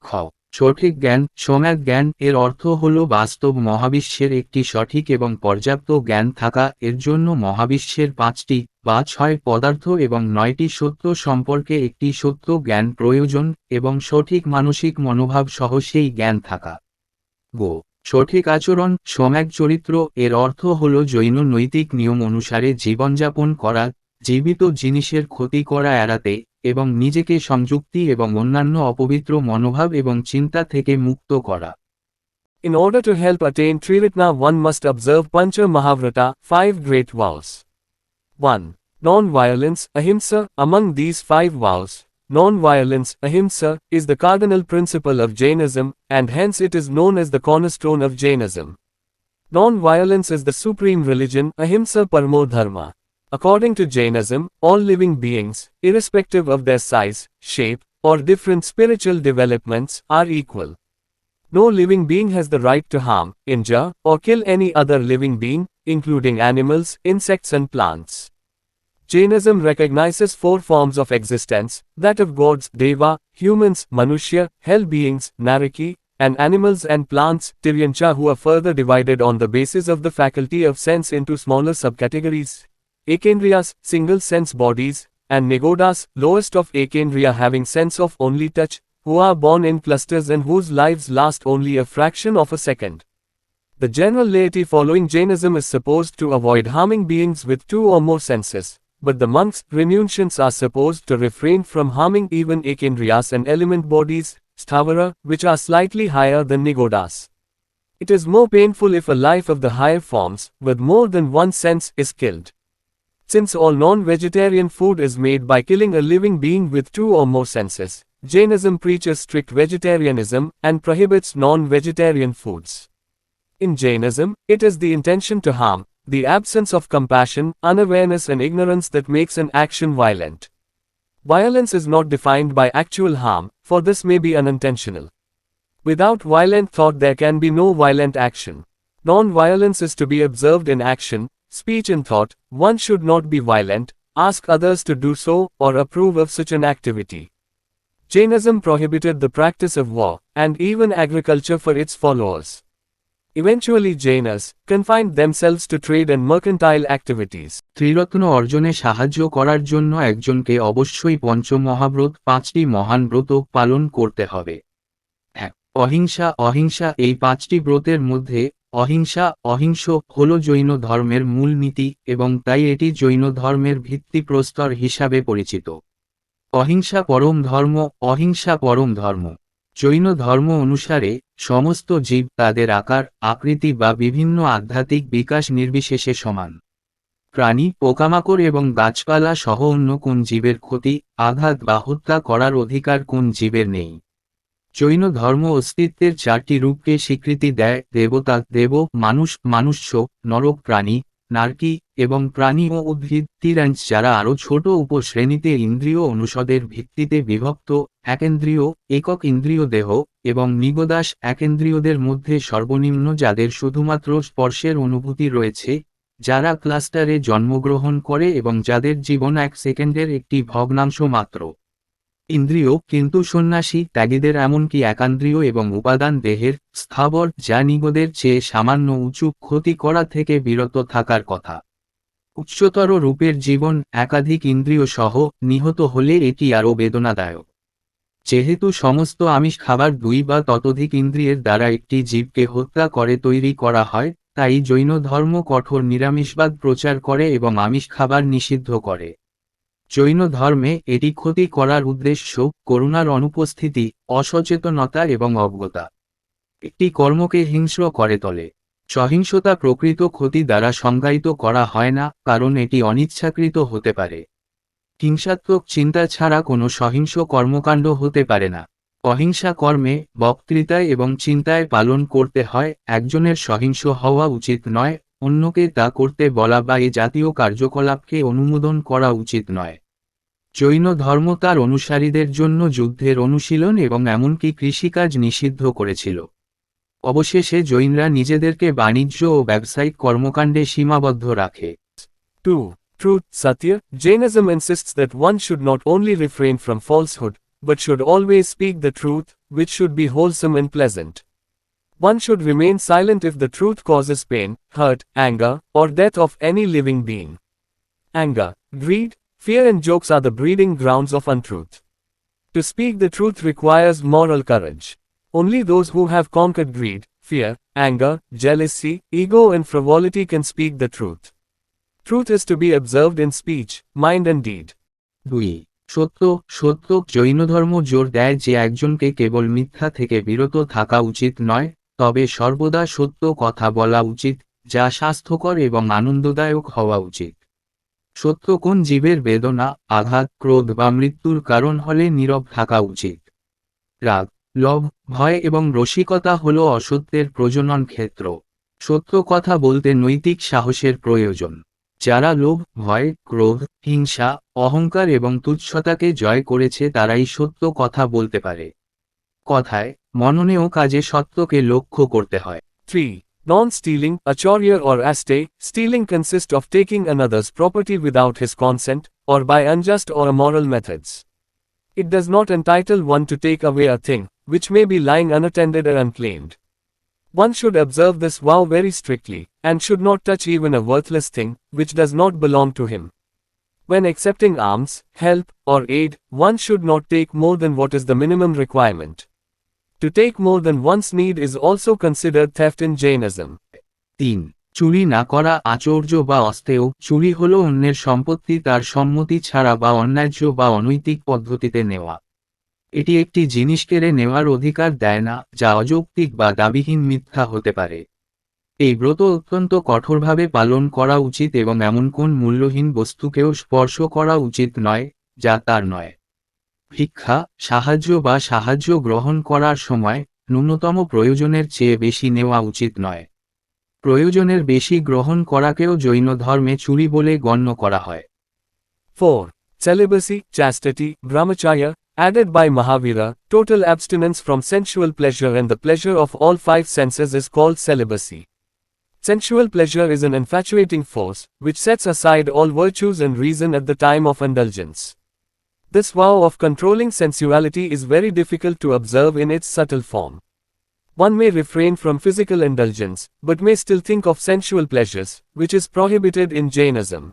খ সঠিক জ্ঞান, সম্যক জ্ঞান এর অর্থ হল বাস্তব মহাবিশ্বের একটি সঠিক এবং পর্যাপ্ত জ্ঞান থাকা। এর জন্য মহাবিশ্বের 5টি বা 6 পদার্থ এবং 9টি সত্য সম্পর্কে একটি সত্য জ্ঞান প্রয়োজন এবং সঠিক মানসিক মনোভাব সহ সেই জ্ঞান থাকা। গো সঠিক আচরণ, সম্যক চরিত্র এর অর্থ হল জৈন নৈতিক নিয়ম অনুসারে জীবনযাপন করা, জীবিত জিনিসের ক্ষতি করা এড়াতে এবং নিজেকে সংযুক্তি এবং অন্যান্য অপবিত্র মনোভাব এবং চিন্তা থেকে মুক্ত করা। In order to help attain Triratna, one must observe Pancha Mahavrata, 5 great vows. 1. Non-violence, ahimsa. Among these 5 vows, non-violence, ahimsa, is the cardinal principle of Jainism, and hence it is known as the cornerstone of Jainism. Non-violence is the supreme religion, ahimsa paramo dharma. According to Jainism, all living beings, irrespective of their size, shape, or different spiritual developments, are equal. No living being has the right to harm, injure, or kill any other living being, including animals, insects and plants. Jainism recognizes 4 forms of existence, that of gods, deva, humans, manushya, hell beings, naraki, and animals and plants, tiryancha, who are further divided on the basis of the faculty of sense into smaller subcategories. Ekendriyas, single sense bodies, and nigodas, lowest of ekendriya having sense of only touch, who are born in clusters and whose lives last only a fraction of a second. The general laity following Jainism is supposed to avoid harming beings with 2 or more senses, but the monks, renunciants, are supposed to refrain from harming even ekendriyas and element bodies, sthavara, which are slightly higher than nigodas. It is more painful if a life of the higher forms, with more than one sense, is killed. Since all non-vegetarian food is made by killing a living being with 2 or more senses, Jainism preaches strict vegetarianism and prohibits non-vegetarian foods. In Jainism, it is the intention to harm, the absence of compassion, unawareness and ignorance that makes an action violent. Violence is not defined by actual harm, for this may be unintentional. Without violent thought there can be no violent action. Non-violence is to be observed in action, speech and thought. One should not be violent, ask others to do so, or approve of such an activity. Jainism prohibited the practice of war, and even agriculture for its followers. Eventually Jainas confined themselves to trade and mercantile activities. ত্রিরত্ন অর্জনে সাহায্য করার জন্য একজনকে অবশ্যই পঞ্চমহাব্রত 5টি মহান ব্রত পালন করতে হবে। 1. অহিংসা। অহিংসা এই 5টি ব্রতের মধ্যে অহিংসা অহিংস হল জৈন ধর্মের মূল নীতি এবং তাই এটি জৈন ধর্মের ভিত্তিপ্রস্তর হিসাবে পরিচিত। অহিংসা পরম ধর্ম। অহিংসা পরম ধর্ম। জৈন ধর্ম অনুসারে সমস্ত জীব তাদের আকার, আকৃতি বা বিভিন্ন আধ্যাত্মিক বিকাশ নির্বিশেষে সমান। প্রাণী, পোকামাকড় এবং গাছপালা সহ অন্য কোন জীবের ক্ষতি, আঘাত বা হত্যা করার অধিকার কোন জীবের নেই। জৈন ধর্ম অস্তিত্বের 4টি রূপকে স্বীকৃতি দেয়: দেবতা, দেব, মানুষ, মানুষ্য, নরক, প্রাণী, নারকী এবং প্রাণী ও উদ্ভিদ, তিরাঞ্চ, যারা আরও ছোট উপশ্রেণীতে ইন্দ্রিয় অনুষদের ভিত্তিতে বিভক্ত: একেন্দ্রিয়, একক ইন্দ্রিয় দেহ, এবং নিগদাস, একেন্দ্রিয়দের মধ্যে সর্বনিম্ন যাদের শুধুমাত্র স্পর্শের অনুভূতি রয়েছে, যারা ক্লাস্টারে জন্মগ্রহণ করে এবং যাদের জীবন 1 সেকেন্ডের একটি ভগ্নাংশ মাত্র। ইন্দ্রিয়, কিন্তু সন্ন্যাসী, ত্যাগীদের, এমনকি একান্দ্রিয় এবং উপাদান দেহের, স্থাবর, যা নিগদের চেয়ে সামান্য উঁচু, ক্ষতি করা থেকে বিরত থাকার কথা। উচ্চতর রূপের জীবন, একাধিক ইন্দ্রিয় সহ, নিহত হলে এটি আরও বেদনাদায়ক। যেহেতু সমস্ত আমিষ খাবার 2 বা ততোধিক ইন্দ্রিয়ের দ্বারা একটি জীবকে হত্যা করে তৈরি করা হয়, তাই জৈন ধর্ম কঠোর নিরামিষবাদ প্রচার করে এবং আমিষ খাবার নিষিদ্ধ করে। জৈন ধর্মে এটি ক্ষতি করার উদ্দেশ্য, করুণার অনুপস্থিতি, অসচেতনতা এবং অজ্ঞতা। একটি কর্মকে হিংস্র করে তোলে। সহিংসতা প্রকৃত ক্ষতি দ্বারা সংজ্ঞায়িত করা হয় না, কারণ এটি অনিচ্ছাকৃত হতে পারে। হিংসাত্মক চিন্তা ছাড়া কোনো সহিংস কর্মকাণ্ড হতে পারে না। অহিংসা কর্মে, বক্তৃতায় এবং চিন্তায় পালন করতে হয়। একজনের সহিংস হওয়া উচিত নয়, অন্যকে তা করতে বলা বা এ জাতীয় কার্যকলাপকে অনুমোদন করা উচিত নয়। জৈন ধর্ম তার অনুসারীদের জন্য যুদ্ধের অনুশীলন এবং এমনকি কৃষিকাজ নিষিদ্ধ করেছিল। অবশেষে জৈনরা নিজেদেরকে বাণিজ্য ও ব্যবসায়িক কর্মকাণ্ডে সীমাবদ্ধ রাখে। 2. Truth, Satya. Jainism insists that one should not only refrain from falsehood, but should always speak the truth, which should be wholesome and pleasant. One should remain silent if the truth causes pain, hurt, anger, or death of any living being. Anger, greed, fear and jokes are the breeding grounds of untruth. To speak the truth requires moral courage. Only those who have conquered greed, fear, anger, jealousy, ego and frivolity can speak the truth. Truth is to be observed in speech, mind and deed. 2. সত্য সত্য জৈনধর্ম জোর দেয় যে একজনকে কেবল মিথ্যা থেকে বিরত থাকা উচিত নয়, তবে সর্বদা সত্য কথা বলা উচিত, যা স্বাস্থ্যকর এবং আনন্দদায়ক হওয়া উচিত। সত্য কোন জীবের বেদনা, আঘাত, ক্রোধ বা মৃত্যুর কারণ হলে নীরব থাকা উচিত। রাগ, লোভ, ভয় এবং রসিকতা হল অসত্যের প্রজনন ক্ষেত্র। সত্য কথা বলতে নৈতিক সাহসের প্রয়োজন। যারা লোভ, ভয়, ক্রোধ, হিংসা, অহংকার এবং তুচ্ছতাকে জয় করেছে তারাই সত্য কথা বলতে পারে। কথায়, মননে ও কাজে সত্যকে লক্ষ্য করতে হয়। 3. Non-stealing, acharya or aste. Stealing consists of taking another's property without his consent, or by unjust or immoral methods. It does not entitle one to take away a thing, which may be lying unattended or unclaimed. One should observe this vow very strictly, and should not touch even a worthless thing, which does not belong to him. When accepting alms, help, or aid, one should not take more than what is the minimum requirement. To take more than one's need is also considered theft in Jainism. 3. চুরি না করা আচর্য বা অস্তেয়। চুরি হল অন্যের সম্পত্তি তার সম্মতি ছাড়া বা অন্যায্য বা অনৈতিক পদ্ধতিতে নেওয়া। এটি একটি জিনিস কেড়ে নেওয়ার অধিকার দেয় না, যা অযৌক্তিক বা দাবিহীন মিথ্যা হতে পারে। এই ব্রত অত্যন্ত কঠোরভাবে পালন করা উচিত এবং এমন কোন মূল্যহীন বস্তুকেও স্পর্শ করা উচিত নয়, যা তার নয়। ভিক্ষা, সাহায্য বা সাহায্য গ্রহণ করার সময় ন্যূনতম প্রয়োজনের চেয়ে বেশি নেওয়া উচিত নয়। প্রয়োজনের বেশি গ্রহণ করাকেও জৈন ধর্মে চুরি বলে গণ্য করা হয়। 4. Celibacy, chastity, brahmacharya, added by Mahavira, total abstinence from sensual pleasure and the pleasure of all five senses is called celibacy. Sensual pleasure is an infatuating force, which sets aside all virtues and reason at the time of indulgence. This vow of controlling sensuality is very difficult to observe in its subtle form. One may refrain from physical indulgence, but may still think of sensual pleasures, which is prohibited in Jainism.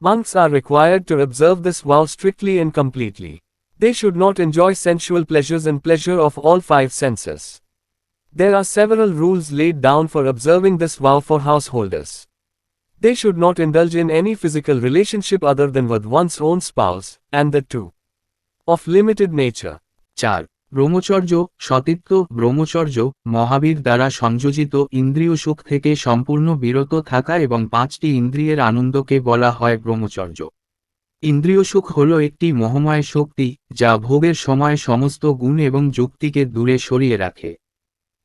Monks are required to observe this vow strictly and completely. They should not enjoy sensual pleasures and pleasure of all five senses. There are several rules laid down for observing this vow for householders. They should not indulge in any physical relationship other than with one's own spouse, and that too of limited nature. 4. ব্রহ্মচর্য সতীত্ব ব্রহ্মচর্য মহাবীর দ্বারা সংযোজিত ইন্দ্রিয় সুখ থেকে সম্পূর্ণ বিরত থাকা এবং 5টি ইন্দ্রিয়ের আনন্দকে বলা হয় ব্রহ্মচর্য। ইন্দ্রিয় সুখ হল একটি মোহময় শক্তি, যা ভোগের সময় সমস্ত গুণ এবং যুক্তিকে দূরে সরিয়ে রাখে।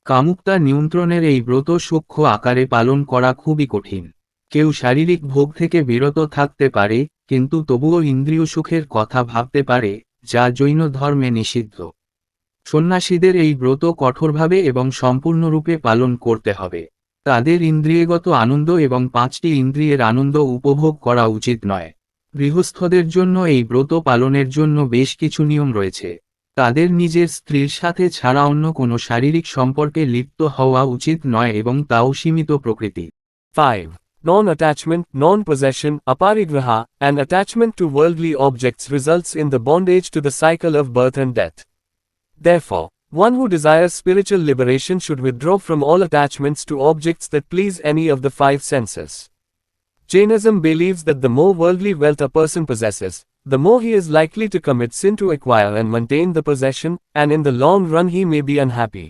কামুকতা নিয়ন্ত্রণের এই ব্রত সূক্ষ্ম আকারে পালন করা খুবই কঠিন। কেউ শারীরিক ভোগ থেকে বিরত থাকতে পারে, কিন্তু তবুও ইন্দ্রিয় সুখের কথা ভাবতে পারে, যা জৈন ধর্মে নিষিদ্ধ। সন্ন্যাসীদের এই ব্রত কঠোরভাবে এবং সম্পূর্ণরূপে পালন করতে হবে। তাদের ইন্দ্রিয়গত আনন্দ এবং 5টি ইন্দ্রিয়ের আনন্দ উপভোগ করা উচিত নয়। গৃহস্থদের জন্য এই ব্রত পালনের জন্য বেশ কিছু নিয়ম রয়েছে। তাদের নিজের স্ত্রীর সাথে ছাড়া অন্য কোনো শারীরিক সম্পর্কে লিপ্ত হওয়া উচিত নয় এবং তাও সীমিত প্রকৃতি। 5. Non-attachment, non-possession, aparigraha, and attachment to worldly objects results in the bondage to the cycle of birth and death. Therefore, one who desires spiritual liberation should withdraw from all attachments to objects that please any of the five senses. Jainism believes that the more worldly wealth a person possesses, the more he is likely to commit sin to acquire and maintain the possession, and in the long run he may be unhappy.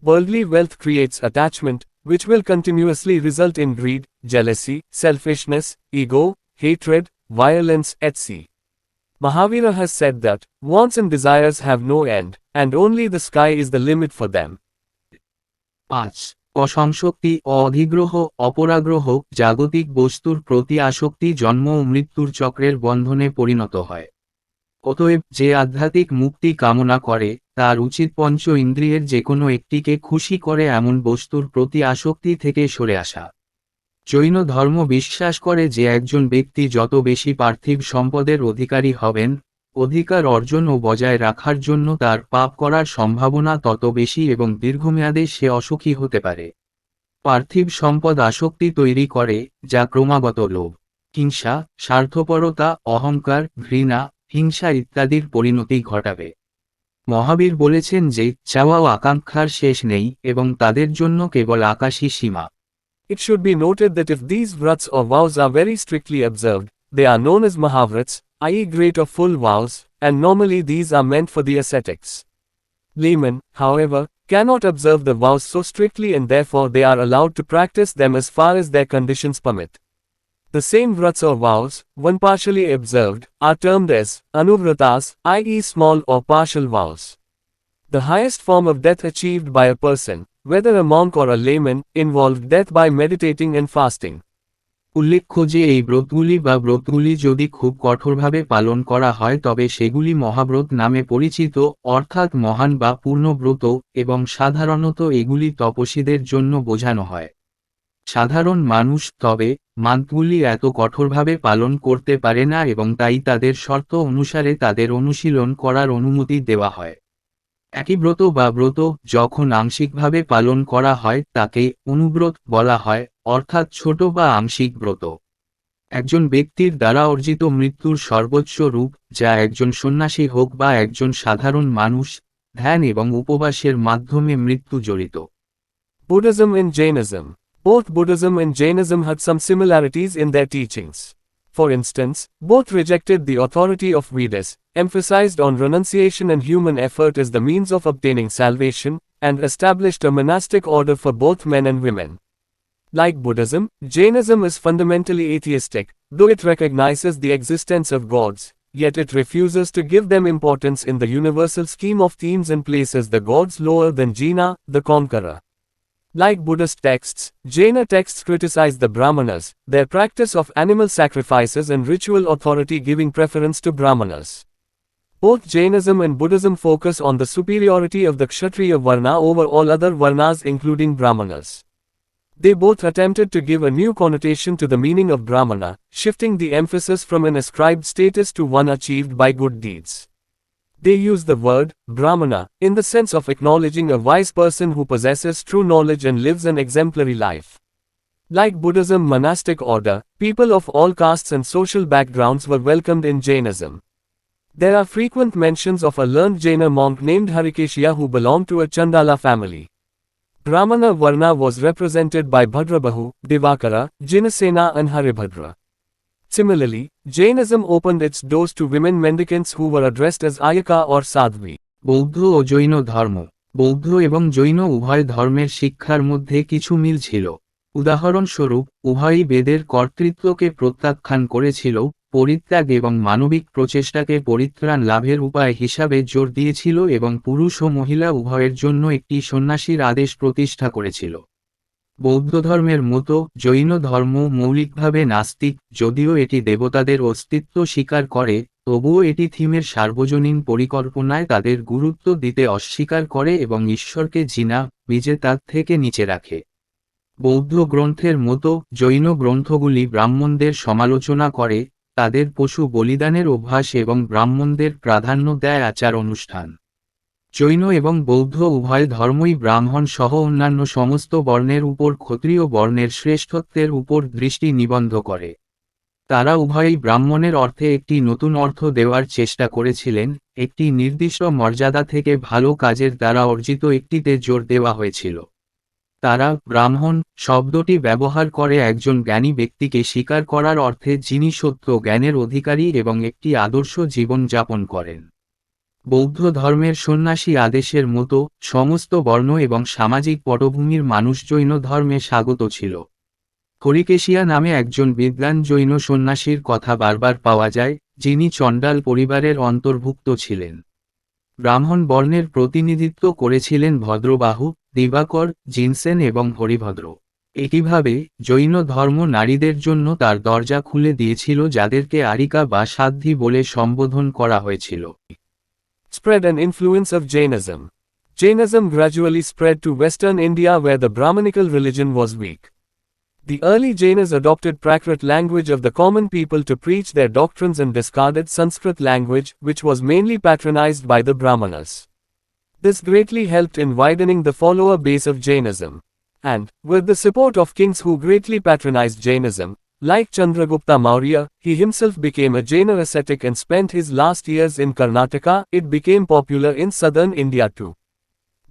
Worldly wealth creates attachment, which will continuously result in greed, jealousy, selfishness, ego, hatred, violence, etc. Mahavira has said that, wants and desires have no end, and only the sky is the limit for them. 5. অসংশক্তি অধিগ্রহ অপরাগ্রহ জাগতিক বস্তুর প্রতি আসক্তি জন্ম ও মৃত্যুর চক্রের বন্ধনে পরিণত হয়। অতএব যে আধ্যাত্মিক মুক্তি কামনা করে, তার উচিত পঞ্চ ইন্দ্রিয়ের যে কোনো একটিকে খুশি করে এমন বস্তুর প্রতি আসক্তি থেকে সরে আসা। জৈন ধর্ম বিশ্বাস করে যে একজন ব্যক্তি যত বেশি পার্থিব সম্পদের অধিকারী হবেন, অধিকার অর্জন ও বজায় রাখার জন্য তার পাপ করার সম্ভাবনা তত বেশি এবং দীর্ঘমেয়াদে সে অসুখী হতে পারে। পার্থিব সম্পদ আসক্তি তৈরি করে, যা ক্রমাগত লোভ, হিংসা, স্বার্থপরতা, অহংকার, ঘৃণা, হিংসা ইত্যাদির পরিণতি ঘটাবে। মহাবীর বলেছেন যে চাওয়া ও আকাঙ্ক্ষার শেষ নেই এবং তাদের জন্য কেবল আকাশী সীমা। It should be noted that if these vrats or vows are very strictly observed, they are known as Mahavrats, i.e. great or full vows, and normally these are meant for the ascetics. Laymen, however, cannot observe the vows so strictly and therefore they are allowed to practice them as far as their conditions permit. The same vrats or vows, when partially observed, are termed as anuvratas, i.e. small or partial vows. The highest form of death achieved by a person, whether a monk or a layman, involved death by meditating and fasting. উল্লেখ্য যে এই ব্রতগুলি যদি খুব কঠোরভাবে পালন করা হয় তবে সেগুলি মহাব্রত নামে পরিচিত, অর্থাৎ মহান বা পূর্ণ ব্রত, এবং সাধারণত এগুলি তপস্বীদের জন্য বোঝানো হয়। সাধারণ মানুষ তবে মান্থগুলি এত কঠোরভাবে পালন করতে পারে না এবং তাই তাদের শর্ত অনুসারে তাদের অনুশীলন করার অনুমতি দেওয়া হয়। একই ব্রত বা ব্রত যখন আংশিকভাবে পালন করা হয় তাকে অনুব্রত বলা হয়, অর্থাৎ ছোট বা আংশিক ব্রত। একজন ব্যক্তির দ্বারা অর্জিত মৃত্যুর সর্বোচ্চ রূপ, যা একজন সন্ন্যাসী হোক বা একজন সাধারণ মানুষ, ধ্যান এবং উপবাসের মাধ্যমে মৃত্যু জড়িত। Buddhism and Jainism. Both Buddhism and Jainism had some similarities in their teachings. For instance, both rejected the authority of Vedas, emphasized on renunciation and human effort as the means of obtaining salvation, and established a monastic order for both men and women. Like Buddhism, Jainism is fundamentally atheistic, though it recognizes the existence of gods, yet it refuses to give them importance in the universal scheme of themes and places the gods lower than Jina, the conqueror. Like Buddhist texts, Jaina texts criticize the Brahmanas, their practice of animal sacrifices and ritual authority giving preference to Brahmanas. Both Jainism and Buddhism focus on the superiority of the Kshatriya Varna over all other Varnas including Brahmanas. They both attempted to give a new connotation to the meaning of Brahmana, shifting the emphasis from an ascribed status to one achieved by good deeds. They use the word, Brahmana, in the sense of acknowledging a wise person who possesses true knowledge and lives an exemplary life. Like Buddhism monastic order, people of all castes and social backgrounds were welcomed in Jainism. There are frequent mentions of a learned Jaina monk named Harikeshiya who belonged to a Chandala family. Brahmana Varna was represented by Bhadrabahu, Divakara, Jinasena and Haribhadra. Similarly, Jainism opened its doors to women mendicants who were addressed as Ayaka or Sadhvi. বৌদ্ধ ও জৈন ধর্ম। বৌদ্ধ এবং জৈন উভয় ধর্মের শিক্ষার মধ্যে কিছু মিল ছিল। উদাহরণস্বরূপ, উভয়ই বেদের কর্তৃত্বকে প্রত্যাখ্যান করেছিল, পরিত্যাগ এবং মানবিক প্রচেষ্টাকে পরিত্রাণ লাভের উপায় হিসাবে জোর দিয়েছিল এবং পুরুষ ও মহিলা উভয়ের জন্য একটি সন্ন্যাসীর আদেশ প্রতিষ্ঠা করেছিল। বৌদ্ধ ধর্মের মতো জৈন ধর্ম মৌলিকভাবে নাস্তিক, যদিও এটি দেবতাদের অস্তিত্ব স্বীকার করে, তবুও এটি থিমের সার্বজনীন পরিকল্পনায় তাদের গুরুত্ব দিতে অস্বীকার করে এবং ঈশ্বরকে জিনা, বীজে তার থেকে নিচে রাখে। বৌদ্ধ গ্রন্থের মতো জৈন গ্রন্থগুলি ব্রাহ্মণদের সমালোচনা করে, তাদের পশু বলিদানের অভ্যাস এবং ব্রাহ্মণদের প্রাধান্য দেয় আচার অনুষ্ঠান। জৈন এবং বৌদ্ধ উভয় ধর্মই ব্রাহ্মণ সহ অন্যান্য সমস্ত বর্ণের উপর ক্ষত্রিয় বর্ণের শ্রেষ্ঠত্বের উপর দৃষ্টি নিবদ্ধ করে। তারা উভয়ই ব্রাহ্মণের অর্থে একটি নতুন অর্থ দেওয়ার চেষ্টা করেছিলেন, একটি নির্দিষ্ট মর্যাদা থেকে ভালো কাজের দ্বারা অর্জিত একটিতে জোর দেওয়া হয়েছিল। তারা ব্রাহ্মণ শব্দটি ব্যবহার করে একজন জ্ঞানী ব্যক্তিকে স্বীকার করার অর্থে যিনি সত্য জ্ঞানের অধিকারী এবং একটি আদর্শ জীবন যাপন করেন। বৌদ্ধ ধর্মের সন্ন্যাসী আদেশের মতো সমস্ত বর্ণ এবং সামাজিক পটভূমির মানুষ জৈন ধর্মে স্বাগত ছিল। হরিকেশিয়া নামে একজন বিদ্বান জৈন সন্ন্যাসীর কথা বারবার পাওয়া যায়, যিনি চণ্ডাল পরিবারের অন্তর্ভুক্ত ছিলেন। ব্রাহ্মণ বর্ণের প্রতিনিধিত্ব করেছিলেন ভদ্রবাহু, দিবাকর, জিনসেন এবং হরিভদ্র। একইভাবে জৈন ধর্ম নারীদের জন্য তার দরজা খুলে দিয়েছিল, যাদেরকে আরিকা বা সাধ্বী বলে সম্বোধন করা হয়েছিল। Spread and influence of Jainism. Jainism gradually spread to western India where the Brahmanical religion was weak. The early Jainas adopted Prakrit language of the common people to preach their doctrines and discarded Sanskrit language, which was mainly patronized by the Brahmanas. This greatly helped in widening the follower base of Jainism. And, with the support of kings who greatly patronized Jainism, like Chandragupta Maurya, he himself became a Jaina ascetic and spent his last years in Karnataka. It became popular in southern India too.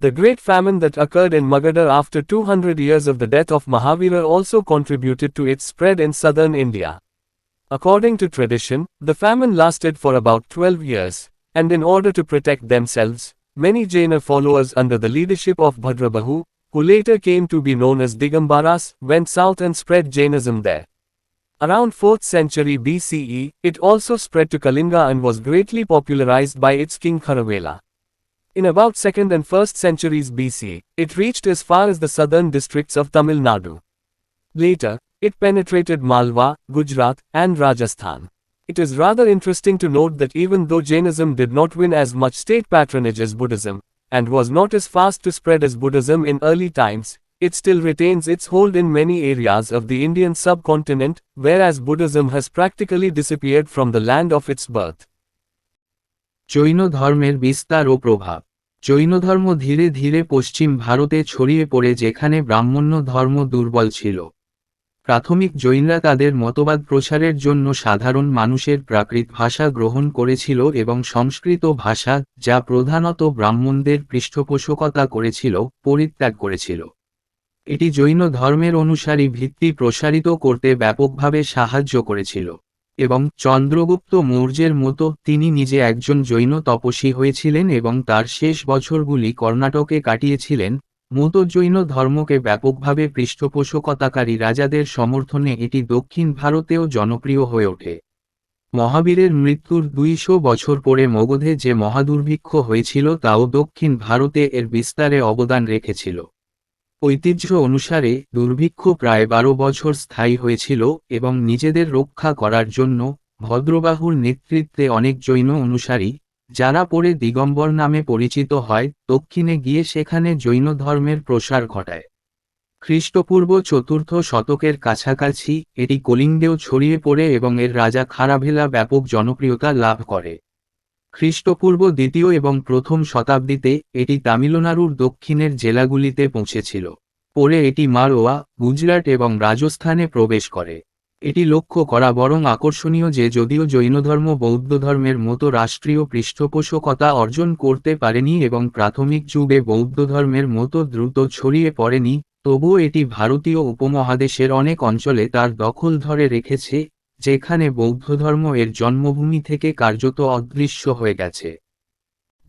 The great famine that occurred in Magadha after 200 years of the death of Mahavira also contributed to its spread in southern India. According to tradition, the famine lasted for about 12 years, and in order to protect themselves, many Jaina followers under the leadership of Bhadrabahu, who later came to be known as Digambaras, went south and spread Jainism there. Around 4th century BCE, it also spread to Kalinga and was greatly popularized by its king Kharavela. In about 2nd and 1st centuries BC, it reached as far as the southern districts of Tamil Nadu. Later, it penetrated Malwa, Gujarat, and Rajasthan. It is rather interesting to note that even though Jainism did not win as much state patronage as Buddhism, and was not as fast to spread as Buddhism in early times, it still retains its hold in many areas of the Indian subcontinent, whereas Buddhism has practically disappeared from the land of its birth. Jain ধর্মের বিস্তার ও প্রভাব। জৈন ধর্ম ধীরে ধীরে পশ্চিম ভারতে ছড়িয়ে পড়ে যেখানে ব্রাহ্মণ্য ধর্ম দুর্বল ছিল। প্রাথমিক জৈনরা তাদের মতবাদ প্রসারের জন্য সাধারণ মানুষের প্রাকৃত ভাষা গ্রহণ করেছিল এবং সংস্কৃত ভাষা, যা প্রধানত ব্রাহ্মণদের পৃষ্ঠপোষকতা করেছিল, পরিত্যাগ করেছিল। এটি জৈন ধর্মের অনুসারী ভিত্তি প্রসারিত করতে ব্যাপকভাবে সাহায্য করেছিল। এবং চন্দ্রগুপ্ত মৌর্যের মতো তিনি নিজে একজন জৈন তপস্বী হয়েছিলেন এবং তার শেষ বছরগুলি কর্ণাটকে কাটিয়েছিলেন। মূলত জৈন ধর্মকে ব্যাপকভাবে পৃষ্ঠপোষকতাকারী রাজাদের সমর্থনে এটি দক্ষিণ ভারতেও জনপ্রিয় হয়ে ওঠে। মহাবীরের মৃত্যুর 200 বছর পরে মগধে যে মহাদুর্ভিক্ষ হয়েছিল তাও দক্ষিণ ভারতে এর বিস্তারে অবদান রেখেছিল। ঐতিহ্য অনুসারে দুর্ভিক্ষ প্রায় 12 বছর স্থায়ী হয়েছিল এবং নিজেদের রক্ষা করার জন্য ভদ্রবাহুর নেতৃত্বে অনেক জৈন অনুসারী, যারা পরে দিগম্বর নামে পরিচিত হয়, দক্ষিণে গিয়ে সেখানে জৈন ধর্মের প্রসার ঘটায়। খ্রিস্টপূর্ব 4th শতকের কাছাকাছি এটি কলিঙ্গেও ছড়িয়ে পড়ে এবং এর রাজা খারাভেলা ব্যাপক জনপ্রিয়তা লাভ করে। খ্রিস্টপূর্ব 2য় এবং 1ম শতাব্দীতে এটি তামিলনাড়ুর দক্ষিণের জেলাগুলিতে পৌঁছেছিল। পরে এটি মারোয়া, গুজরাট এবং রাজস্থানে প্রবেশ করে। এটি লক্ষ্য করা বরং আকর্ষণীয় যে যদিও জৈনধর্ম বৌদ্ধধর্মের মতো রাষ্ট্রীয় পৃষ্ঠপোষকতা অর্জন করতে পারেনি এবং প্রাথমিক যুগে বৌদ্ধধর্মের মতো দ্রুত ছড়িয়ে পড়েনি, তবুও এটি ভারতীয় উপমহাদেশের অনেক অঞ্চলে তার দখল ধরে রেখেছে, যেখানে বৌদ্ধধর্ম এর জন্মভূমি থেকে কার্যত অদৃশ্য হয়ে গেছে।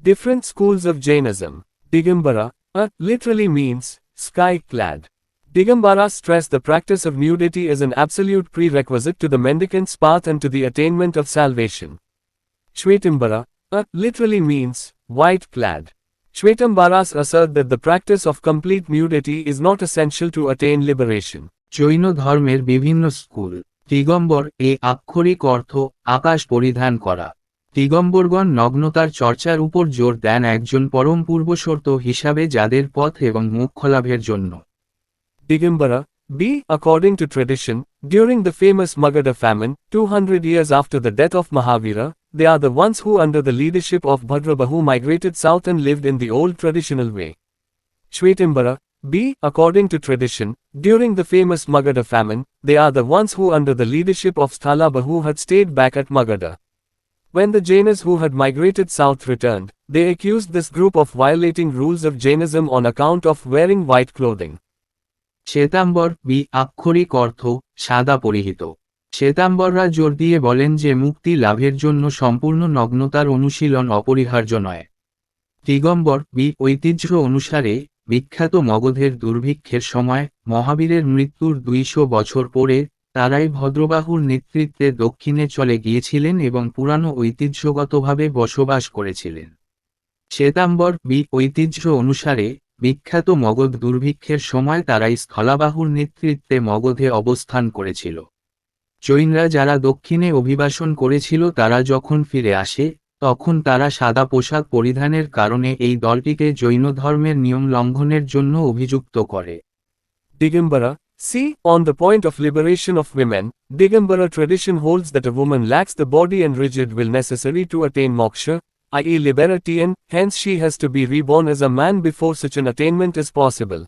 Different schools of Jainism. Digambara, literally means sky-clad. Digambara stress the practice of nudity as an absolute prerequisite to the mendicant's path and to the attainment of salvation. Shvetambara, literally means white-clad. Shvetambaras assert that the practice of complete nudity is not essential to attain liberation. Jain ধর্মের বিভিন্ন school. দিগম্বর এ আক্ষরিক অর্থ আকাশ পরিধান করা। দিগম্বরগণ নগ্নতার চর্চার উপর জোর দেন একজন পরম পূর্বশর্ত হিসাবে যাদের পথ এবং মোক্ষলাভের জন্য। Digambara, b. According to tradition, during the famous Magadha famine, 200 years after the death of Mahavira, they are the ones who under the leadership of Bhadrabahu migrated south and lived in the old traditional way. Shvetambara, b. According to tradition, during the famous Magadha famine, they are the ones who under the leadership of Sthalabahu had stayed back at Magadha. When the Jainas who had migrated south returned, they accused this group of violating rules of Jainism on account of wearing white clothing. Shvetambara বি আক্ষরিক অর্থ সাদা পরিহিত। শ্বেতাম্বররা জোর দিয়ে বলেন যে মুক্তি লাভের জন্য সম্পূর্ণ নগ্নতার অনুশীলন অপরিহার্য নয়। দিগম্বর বি ঐতিহ্য অনুসারে বিখ্যাত মগধের দুর্ভিক্ষের সময় মহাবীরের মৃত্যুর 200 বছর পরে তারাই ভদ্রবাহুর নেতৃত্বে দক্ষিণে চলে গিয়েছিলেন এবং পুরানো ঐতিহ্যগতভাবে বসবাস করেছিলেন। শ্বেতাম্বর বি ঐতিহ্য অনুসারে বিখ্যাত মগধ দুর্ভিক্ষের সময় তারাই স্থলাবাহুর নেতৃত্বে মগধে অবস্থান করেছিল। জৈনরা যারা দক্ষিণে অভিবাসন করেছিল তারা যখন ফিরে আসে, তখন তারা সাদা পোশাক পরিধানের কারণে এই দলটিকে জৈন ধর্মের নিয়ম লঙ্ঘনের জন্য অভিযুক্ত করে। Digambara, C. On the point of liberation of women, Digambara tradition holds that a woman lacks the body and rigid will necessary to attain moksha, i.e. liberation, hence she has to be reborn as a man before such an attainment is possible.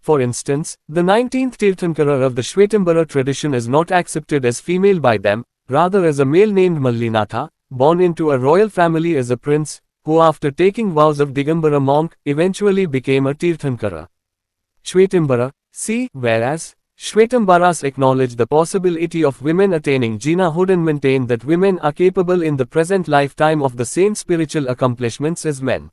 For instance, the 19th Tirthankara of the Shvetambara tradition is not accepted as female by them, rather as a male named Mallinatha, born into a royal family as a prince, who after taking vows of Digambara monk, eventually became a Tirthankara. Shvetambara, C. Whereas, Shvetambaras acknowledge the possibility of women attaining Jinahood and maintain that women are capable in the present lifetime of the same spiritual accomplishments as men.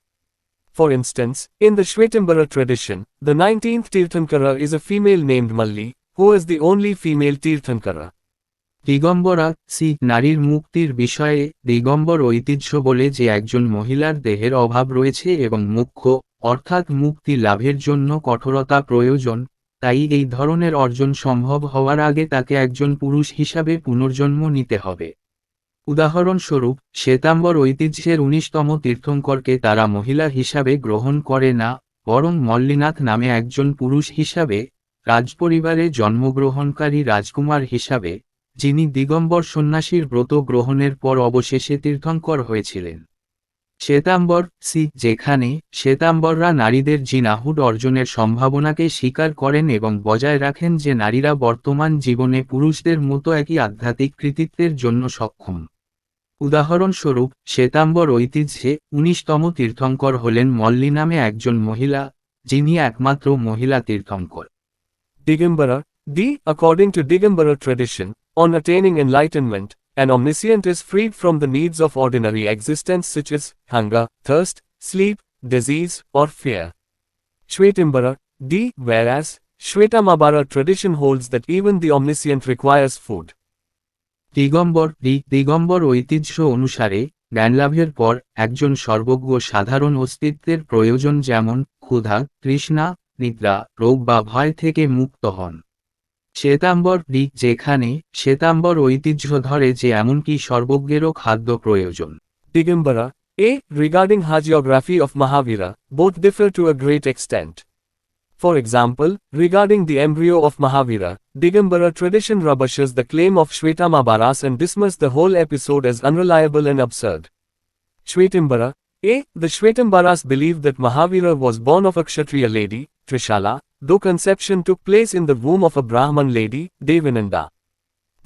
For instance, in the Shvetambara tradition, the 19th Tirthankara is a female named Malli, who is the only female Tirthankara. দিগম্বরা সি নারীর মুক্তির বিষয়ে দিগম্বর ঐতিহ্য বলে যে একজন মহিলার দেহের অভাব রয়েছে এবং মুখ্য অর্থাৎ মুক্তি লাভের জন্য কঠোরতা প্রয়োজন, তাই এই ধরনের অর্জন সম্ভব হওয়ার আগে তাকে একজন পুরুষ হিসাবে পুনর্জন্ম নিতে হবে। উদাহরণস্বরূপ, শ্বেতাম্বর ঐতিহ্যের 19তম তীর্থঙ্করকে তারা মহিলা হিসাবে গ্রহণ করে না, বরং মল্লিনাথ নামে একজন পুরুষ হিসাবে, রাজপরিবারে জন্মগ্রহণকারী রাজকুমার হিসাবে, যিনি দিগম্বর সন্ন্যাসীর ব্রত গ্রহণের পর অবশেষে তীর্থঙ্কর হয়েছিলেন। শ্বেতাম্বর সি যেখানে শ্বেতাম্বররা নারীদের জিনাহুড অর্জনের সম্ভাবনাকে স্বীকার করেন এবং বজায় রাখেন যে নারীরা বর্তমান জীবনে পুরুষদের মতো একই আধ্যাত্মিক কৃতিত্বের জন্য সক্ষম। উদাহরণস্বরূপ, শ্বেতাম্বর ঐতিহ্যে 19তম তীর্থঙ্কর হলেন মল্লী নামে একজন মহিলা, যিনি একমাত্র মহিলা তীর্থঙ্কর। Digambara, D. According to Digambara tradition, on attaining enlightenment, an omniscient is freed from the needs of ordinary existence such as hunger, thirst, sleep, disease, or fear. Shvetambara, D. Whereas, Shvetamabara tradition holds that even the omniscient requires food. দিগম্বর ঐতিহ্য অনুসারে জ্ঞানলাভের পর একজন সর্বজ্ঞ সাধারণ অস্তিত্বের প্রয়োজন যেমন ক্ষুধা, তৃষ্ণা, নিদ্রা, রোগ বা ভয় থেকে মুক্ত হন। শ্বেতাম্বর যেখানে শ্বেতাম্বর ঐতিহ্য ধরে যে এমনকি সর্বজ্ঞেরও খাদ্য প্রয়োজন। Digambara, A. Regarding hagiography of Mahavira, both differ to a great extent. For example, regarding the embryo of Mahavira, Digambara tradition rubbishes the claim of Shvetamabaras and dismisses the whole episode as unreliable and absurd. Shvetambara, A. The Shvetambaras believe that Mahavira was born of a Kshatriya lady, Trishala, though conception took place in the womb of a Brahman lady, Devananda.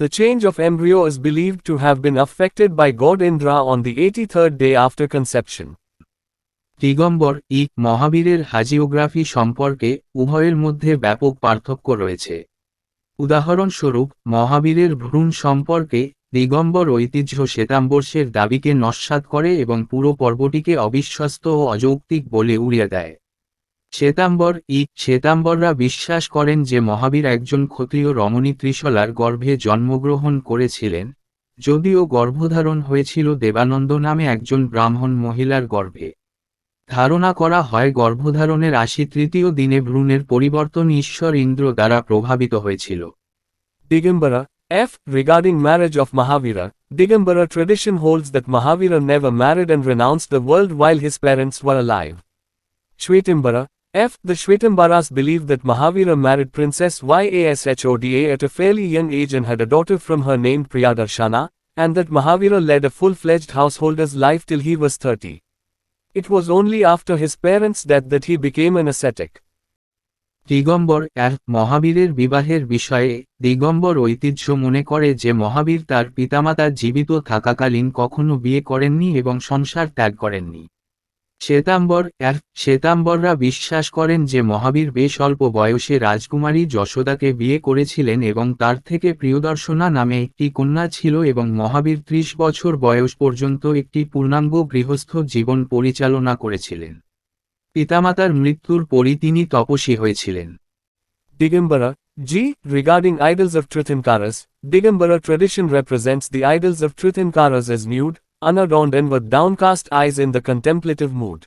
The change of embryo is believed to have been affected by god Indra on the 83rd day after conception. দিগম্বর মহাবীরের হাজিওগ্রাফি সম্পর্কে উভয়ের মধ্যে ব্যাপক পার্থক্য রয়েছে। উদাহরণস্বরূপ, মহাবীরের ভ্রূণ সম্পর্কে দিগম্বর ঐতিহ্য শ্বেতাম্বর্ষের দাবিকে নস্যাৎ করে এবং পুরো পর্বটিকে অবিশ্বস্ত ও অযৌক্তিক বলে উড়িয়ে দেয়। শ্বেতাম্বররা বিশ্বাস করেন যে মহাবীর একজন ক্ষত্রিয় রমণী ত্রিশলার গর্ভে জন্মগ্রহণ করেছিলেন, যদিও গর্ভধারণ হয়েছিল দেবানন্দ নামে একজন ব্রাহ্মণ মহিলার গর্ভে। ধারণা করা হয় গর্ভধারণের 83তৃতীয় দিনে ভ্রূণের পরিবর্তন ঈশ্বর ইন্দ্র দ্বারা প্রভাবিত হয়েছিল। Digambara, F. Regarding marriage of Mahavira, Digambara tradition holds that Mahavira never married and renounced the world while his parents were alive. Shvetambara, F. The Shvetambaras believe that Mahavira married Princess Yashoda at a fairly young age and had a daughter from her named Priyadarshana, and that Mahavira led a full-fledged householder's life till he was 30. It was only after his parents' death that he became an ascetic. দিগম্বর মহাবীরের বিবাহের বিষয়ে দিগম্বর ঐতিহ্য মনে করে যে মহাবীর তার পিতামাতা জীবিত থাকাকালীন কখনো বিয়ে করেননি এবং সংসার ত্যাগ করেননি। শ্বেতাম্বররা বিশ্বাস করেন যে মহাবীর বেশ অল্প বয়সে রাজকুমারী যশোদাকে বিয়ে করেছিলেন এবং তার থেকে প্রিয়দর্শনা নামে একটি কন্যা ছিল এবং মহাবীর 30 বছর বয়স পর্যন্ত একটি পূর্ণাঙ্গ গৃহস্থ জীবন পরিচালনা করেছিলেন। পিতামাতার মৃত্যুর পরই তিনি তপস্বী হয়েছিলেন। Digambara, G. Regarding idols of Tirthankaras, Digambara tradition represents the idols of Tirthankaras as nude, unadorned and with downcast eyes in the contemplative mood.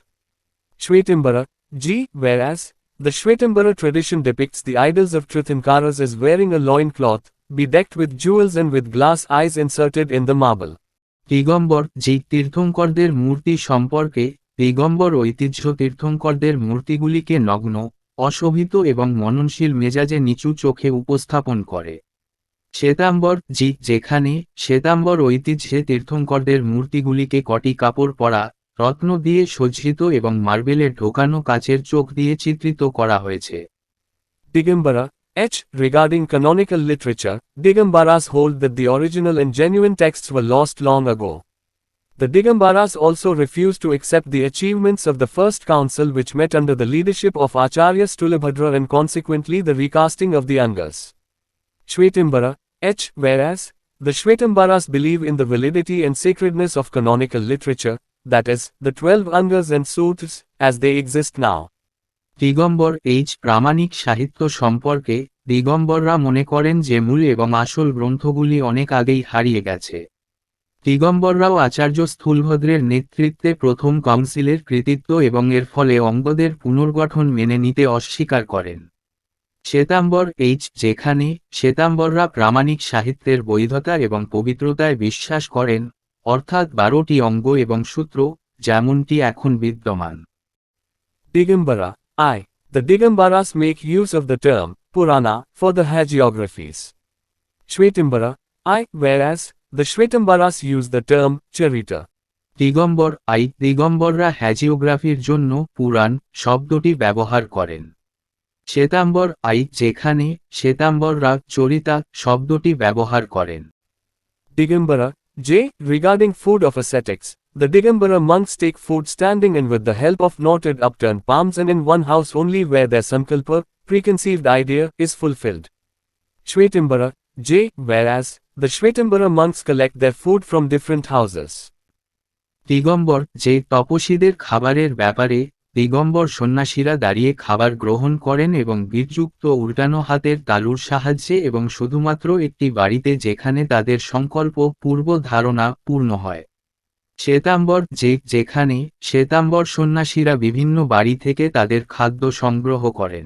Shvetambara, G. Whereas, the Shvetambara tradition depicts the idols of Tirthankaras as wearing a loincloth, bedecked with jewels and with glass eyes inserted in the marble. দিগম্বর তীর্থঙ্করদের মূর্তি সম্পর্কে দিগম্বর ঐতিহ্য তীর্থঙ্করদের মূর্তিগুলিকে নগ্ন, অশোভিত এবং মননশীল মেজাজে নিচু চোখে উপস্থাপন করে। শ্বেতাম্বর যেখানে শ্বেতাম্বর ঐতিহ্যে তীর্থঙ্করদের মূর্তিগুলিকে কটি কাপড় পরা, রত্ন দিয়ে সজ্জিত এবং মার্বেলে ঢোকানো কাচের চোখ দিয়ে চিত্রিত করা হয়েছে। Digambara, H. Regarding canonical literature, Digambaras hold that the original and genuine texts were lost long ago. The Digambaras also refuse to accept the achievements of the First Council, which met under the leadership of Acharya Stulabhadra, and consequently the recasting of the Angas. Shvetambara, H. Whereas, the Shvetambaras believe in the validity and sacredness of canonical literature, that is, the 12 Angas and Sutras, as they exist now. দিগম্বর প্রামাণিক সাহিত্য সম্পর্কে, দিগম্বররা মনে করেন যে মূল এবং আসল গ্রন্থগুলি অনেক আগেই হারিয়ে গেছে। দিগম্বররাও আচার্য স্থূলভদ্রের নেতৃত্বে প্রথম কাউন্সিলের কৃতিত্ব এবং এর ফলে অঙ্গদের পুনর্গঠন মেনে নিতে অস্বীকার করেন। শ্বেতাম্বর যেখানে শ্বেতাম্বররা প্রামাণিক সাহিত্যের বৈধতা এবং পবিত্রতায় বিশ্বাস করেন, অর্থাৎ 12টি অঙ্গ এবং সূত্র, যেমনটি এখন বিদ্যমান। Digambara, I. The Digambaras make use of the term Purana for the hagiographies. Shvetambara, I. Whereas, the Shvetambaras use the term Charita. দিগম্বর দিগম্বররা হ্যাজিওগ্রাফির জন্য পুরাণ শব্দটি ব্যবহার করেন। শ্বেতাম্বর যেখানে শ্বেতাম্বররা চরিতা শব্দটি ব্যবহার করেন। Digambara, J. Regarding food of ascetics, the Digambara monks take food standing and with the help of knotted upturned palms, and in one house only, where their sankalpa, preconceived idea, is fulfilled. Shvetambara, J. Whereas, the Shvetambara monks collect their food from different houses. দিগম্বর তপস্বীদের খাবারের ব্যাপারে, দিগম্বর সন্ন্যাসীরা দাঁড়িয়ে খাবার গ্রহণ করেন এবং বীরযুক্ত উল্টানো হাতের তালুর সাহায্যে এবং শুধুমাত্র একটি বাড়িতে, যেখানে তাদের সংকল্প পূর্ব ধারণা পূর্ণ হয়। শ্বেতাম্বর যেখানে শ্বেতাম্বর সন্ন্যাসীরা বিভিন্ন বাড়ি থেকে তাদের খাদ্য সংগ্রহ করেন।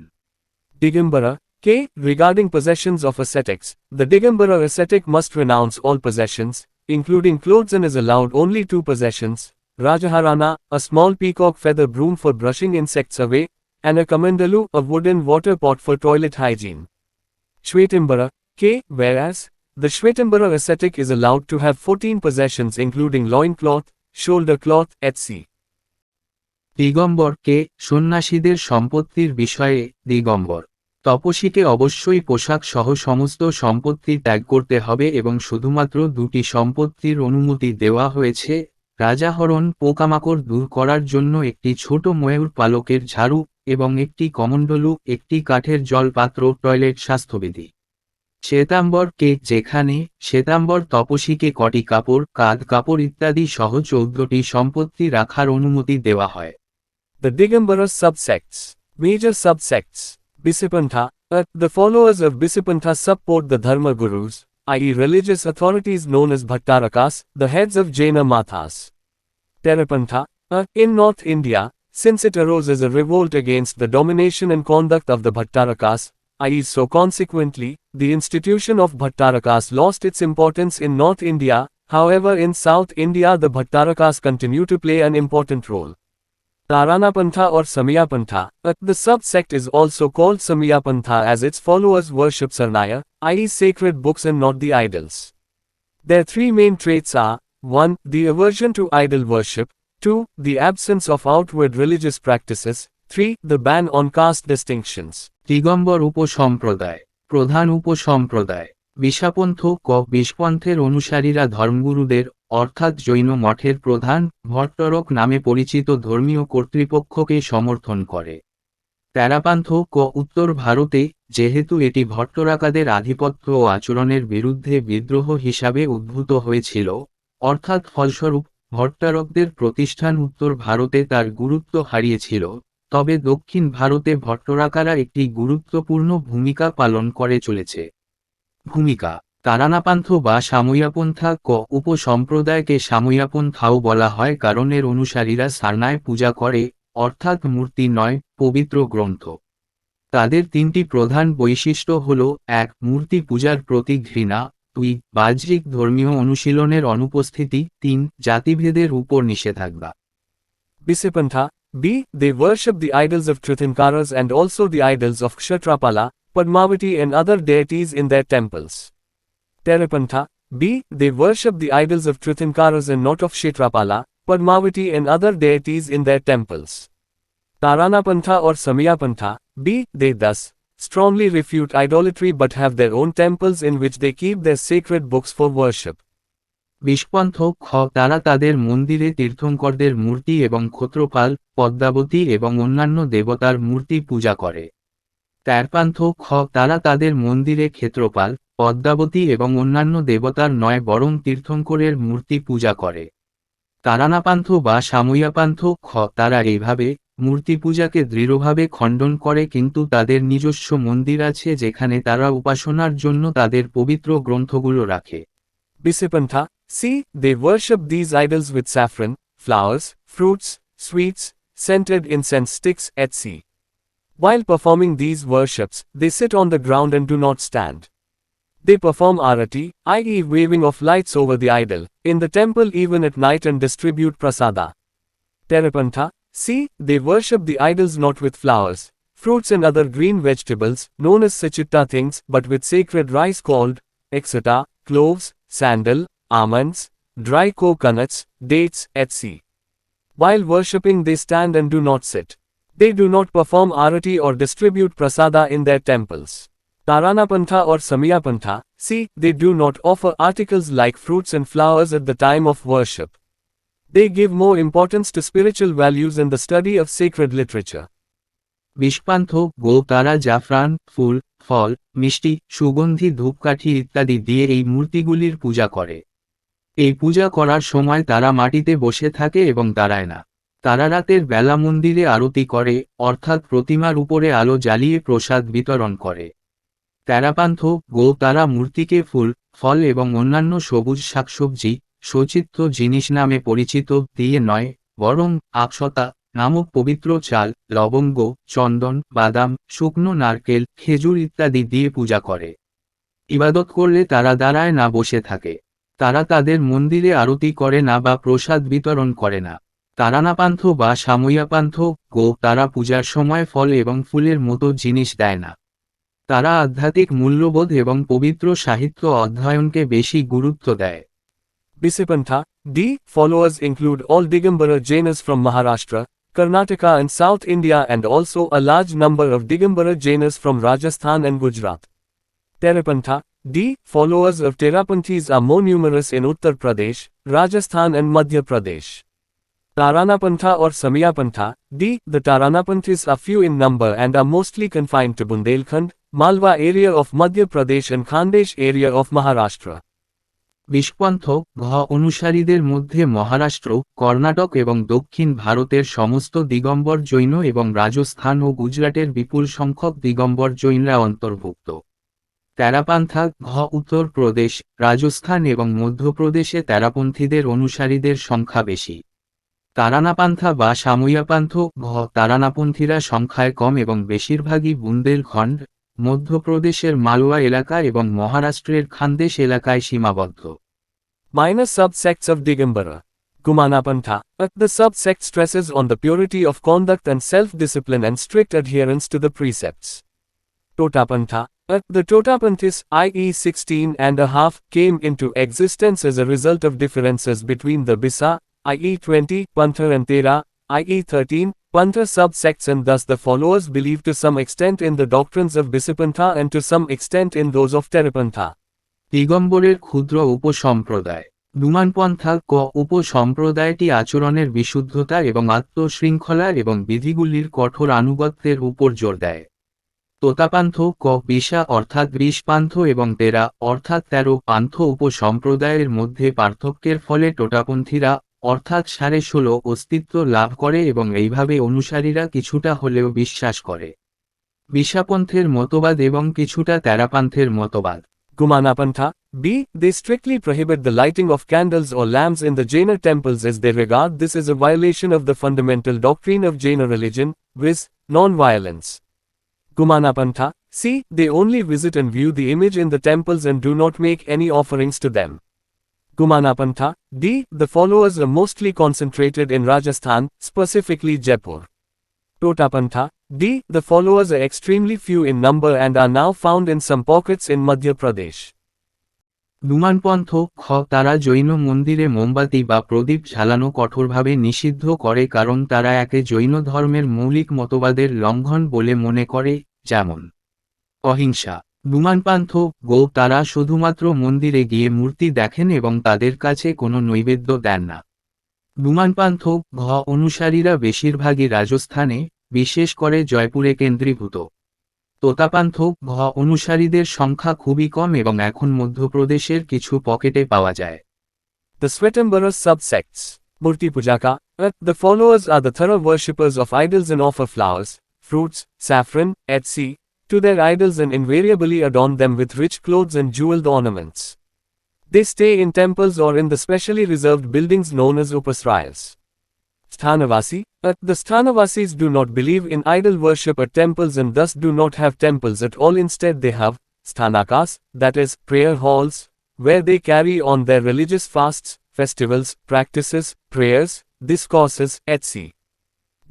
Digambara, K. Regarding possessions of ascetics, the Digambara ascetic must renounce all possessions, including clothes, and is allowed only 2 possessions: Rajaharana, a small peacock feather broom for brushing insects away, and a kamandalu, a wooden water pot for toilet hygiene. Shvetambara, K. Whereas, the Shvetambara ascetic is allowed to have 14 possessions, including loincloth, shoulder cloth, etc. দিগম্বর সন্ন্যাসীদের সম্পত্তির বিষয়ে, দিগম্বর তপস্বীকে অবশ্যই পোশাক সহ সমস্ত সম্পত্তি ত্যাগ করতে হবে এবং শুধুমাত্র 2টি সম্পত্তির অনুমতি দেওয়া হয়েছে: রাজাহরণ, পোকামাকড় দূর করার জন্য একটি ছোট ময়ূর পালকের ঝাড়ু, এবং একটি কমণ্ডলু, একটি কাঠের জলপাত্র, টয়লেট স্বাস্থ্যবিধি। শ্বেতাম্বর যেখানে শ্বেতাম্বর তপস্বীকে কটি কাপড়, কাঁধ কাপড় ইত্যাদি সহ 14টি সম্পত্তি রাখার অনুমতি দেওয়া হয়। The Digambara subsects. Major subsects. Bisipantha, the followers of Bisipantha support the Dharma Gurus, i.e. religious authorities known as Bhattarakas, the heads of Jaina Mathas. Terapantha, in North India, since it arose as a revolt against the domination and conduct of the Bhattarakas, i.e. so consequently, the institution of Bhattarakas lost its importance in North India. However, in South India the Bhattarakas continue to play an important role. Taranapantha or Samyapantha, the subsect is also called Samyapantha as its followers worship Sarnaya, i.e. sacred books and not the idols. Their 3 main traits are: 1. The aversion to idol worship, 2. The absence of outward religious practices, 3. The ban on caste distinctions. দিগম্বর উপসম্প্রদায়, প্রধান উপসম্প্রদায়, বিষাপন্থ বিষপন্থের অনুসারীরা ধর্মগুরুদের, অর্থাৎ জৈন মঠের প্রধান ভট্টরক নামে পরিচিত ধর্মীয় কর্তৃপক্ষকে সমর্থন করে। তেরাপান্থ উত্তর ভারতে, যেহেতু এটি ভট্টরাকাদের আধিপত্য ও আচরণের বিরুদ্ধে বিদ্রোহ হিসাবে উদ্ভূত হয়েছিল, অর্থাৎ ফলস্বরূপ ভট্টারকদের প্রতিষ্ঠান উত্তর ভারতে তার গুরুত্ব হারিয়েছিল, তবে দক্ষিণ ভারতে ভট্টরাকারা একটি গুরুত্বপূর্ণ ভূমিকা পালন করে চলেছে। ভূমিকা: তারানাপান্থ বা সাময়িয়াপন্থা উপসম্প্রদায়কে সাময়িয়াপন্থাও বলা হয় কারণ এর অনুসারীরা সারনায় পূজা করে, অর্থাৎ মূর্তি নয়, পবিত্র গ্রন্থ। তাদের 3টি প্রধান বৈশিষ্ট্য হল: 1. মূর্তি পূজার প্রতি ঘৃণা, 2. বাহ্যিক ধর্মীয় অনুশীলনের অনুপস্থিতি, 3. জাতিভেদের উপর নিষেধাজ্ঞা। Bisipantha. B. They worship the idols of Tirthankaras and also the idols of Kshatrapala, Padmavati and other deities in their temples. Terapantha. B. They worship the idols of Tirthankaras and not of Kshatrapala, Padmavati and other deities in their temples. Taranapantha or Samyapantha. B. They thus strongly refute idolatry but have their own temples in which they keep their sacred books for worship. বিষপন্থ খ তারা তাদের মন্দিরে তীর্থঙ্করদের মূর্তি এবং ক্ষত্রপাল পদ্মাবতী এবং অন্যান্য দেবতার মূর্তি পূজা করে। ত্যারপান্থ খ তারা তাদের মন্দিরে ক্ষেত্রপাল পদ্মাবতী এবং অন্যান্য দেবতার নয় বরং তীর্থঙ্করের মূর্তি পূজা করে। তারানাপান্থ বা সাময়িয়াপান্থ খ তারা এইভাবে মূর্তি পূজাকে দৃঢ়ভাবে খণ্ডন করে কিন্তু তাদের নিজস্ব মন্দির আছে যেখানে তারা উপাসনার জন্য তাদের পবিত্র গ্রন্থগুলো রাখে। Bisipantha. C. They worship these idols with saffron, flowers, fruits, sweets, scented incense sticks, etc. While performing these worships, they sit on the ground and do not stand. They perform arati, i.e. waving of lights over the idol, in the temple even at night and distribute prasada. Terapantha. C. They worship the idols not with flowers, fruits and other green vegetables, known as sachitta things, but with sacred rice called, etc., cloves, sandal, almonds, dry coconuts, dates, etc. While worshipping they stand and do not sit. They do not perform arati or distribute prasada in their temples. Taranapantha or Samyapantha. C. They do not offer articles like fruits and flowers at the time of worship. They give more importance to spiritual values and the study of sacred literature. বিষপান্থ গো তারা জাফরান ফুল ফল মিষ্টি সুগন্ধি ধূপকাঠি ইত্যাদি দিয়ে এই মূর্তিগুলির পূজা করে। এই পূজা করার সময় তারা মাটিতে বসে থাকে এবং দাঁড়ায় না। তারা রাতের বেলা মন্দিরে আরতি করে অর্থাৎ প্রতিমার উপরে আলো জ্বালিয়ে প্রসাদ বিতরণ করে। তেরাপান্থ গো তারা মূর্তিকে ফুল ফল এবং অন্যান্য সবুজ শাকসবজি সচিত্র জিনিস নামে পরিচিত দিয়ে নয় বরং আকশতা নামক পবিত্র চাল লবঙ্গ চন্দন বাদাম শুকনো নারকেল খেজুর ইত্যাদি দিয়ে পূজা করে। ইবাদত করলে তারা দাঁড়ায় না বসে থাকে। তারা তাদের মন্দিরে আরতি করে না বা প্রসাদ বিতরণ করে না। তারানাপান্থ বা সাময়িয়াপান্থ গো তারা পূজার সময় ফল এবং ফুলের মতো জিনিস দেয় না। তারা আধ্যাত্মিক মূল্যবোধ এবং পবিত্র সাহিত্য অধ্যয়নকে বেশি গুরুত্ব দেয়। Bisipantha. D. Followers include all Digambara Jainas from Maharashtra, Karnataka and South India and also a large number of Digambara Jainas from Rajasthan and Gujarat. Terapantha. D. Followers of Terapanthis are more numerous in Uttar Pradesh, Rajasthan and Madhya Pradesh. Taranapantha or Samyapantha. D. The Taranapanthis are few in number and are mostly confined to Bundelkhand, Malwa area of Madhya Pradesh and Khandesh area of Maharashtra. বিষপন্থ ঘ অনুসারীদের মধ্যে মহারাষ্ট্র কর্ণাটক এবং দক্ষিণ ভারতের সমস্ত দিগম্বর জৈন এবং রাজস্থান ও গুজরাটের বিপুল সংখ্যক দিগম্বর জৈনরা অন্তর্ভুক্ত। তেরাপান্থা ঘ উত্তর প্রদেশ রাজস্থান এবং মধ্যপ্রদেশে তেরাপন্থীদের অনুসারীদের সংখ্যা বেশি। তারানাপান্থা বা সাময়িয়াপান্থ ঘ তারানাপন্থীরা সংখ্যায় কম এবং বেশিরভাগই বুন্দেলখণ্ড মধ্যপ্রদেশের মালওয়া এলাকা এবং মহারাষ্ট্রের খানদেশ এলাকায় সীমাবদ্ধ। Minor subsects of Digambara. Gumanapantha. The subsect stresses on the purity of conduct and self-discipline and strict adherence to the precepts. Totapantha. The Totapanthis, i.e. 16.5, came into existence as a result of differences between the Bisa, i.e. 20, Pantha and Tera, i.e. 13, Pantha subsects and thus the followers believe to some extent in the doctrines of Bisipantha and to some extent in those of Terapantha. দিগম্বরের ক্ষুদ্র উপসম্প্রদায় দুমানপন্থা ক উপসম্প্রদায়টি আচরণের বিশুদ্ধতা এবং আত্মশৃঙ্খলা এবং বিধিগুলির কঠোর আনুগত্যের উপর জোর দেয়। তোতাপান্থ ক বিশা অর্থাৎ 20 পান্থ এবং তেরা অর্থাৎ 13 পান্থ উপসম্প্রদায়ের মধ্যে পার্থক্যের ফলে টোটাপন্থীরা অর্থাৎ 16.5 অস্তিত্ব লাভ করে এবং এইভাবে অনুসারীরা কিছুটা হলেও বিশ্বাস করে। বিশাপন্থের মতবাদ এবং কিছুটা তেরাপান্থের মতবাদ। Gumanapantha. B. They strictly prohibit the lighting of candles or lamps in the Jaina temples as they regard this as a violation of the fundamental doctrine of Jaina religion, viz., non-violence. Gumanapantha. C. They only visit and view the image in the temples and do not make any offerings to them. Kumanapantha. D. The followers are mostly concentrated in Rajasthan, specifically Jaipur. Totapantha. D. The followers are extremely few in number and are now found in some pockets in Madhya Pradesh. ধূমানপন্থ খ তারা জৈন মন্দিরে মোমবাতি বা প্রদীপ জ্বালানো কঠোরভাবে নিষিদ্ধ করে কারণ তারা একে জৈন ধর্মের মৌলিক মতবাদের লঙ্ঘন বলে মনে করে, যেমন অহিংসা। ধূমানপান্থ গো তারা শুধুমাত্র মন্দিরে গিয়ে মূর্তি দেখেন এবং তাদের কাছে কোনো নৈবেদ্য দেন না। ধূমানপান্থ ঘ অনুসারীরা বেশিরভাগই রাজস্থানে, বিশেষ করে জয়পুরে কেন্দ্রীভূত। তোতাপান্থ ঘ অনুসারীদের সংখ্যা খুবই কম এবং এখন মধ্যপ্রদেশের কিছু পকেটে পাওয়া যায়। The Svetambara subsects. Murti Pujaka. The followers are the thorough worshippers of idols and offer flowers, fruits, saffron, etc. to their idols and invariably adorn them with rich clothes and jeweled ornaments. They stay in temples or in the specially reserved buildings known as upasrayas. Sthanavasi. The Sthanavasis do not believe in idol worship at temples and thus do not have temples at all. Instead they have sthanakas, that is, prayer halls, where they carry on their religious fasts, festivals, practices, prayers, discourses, etc.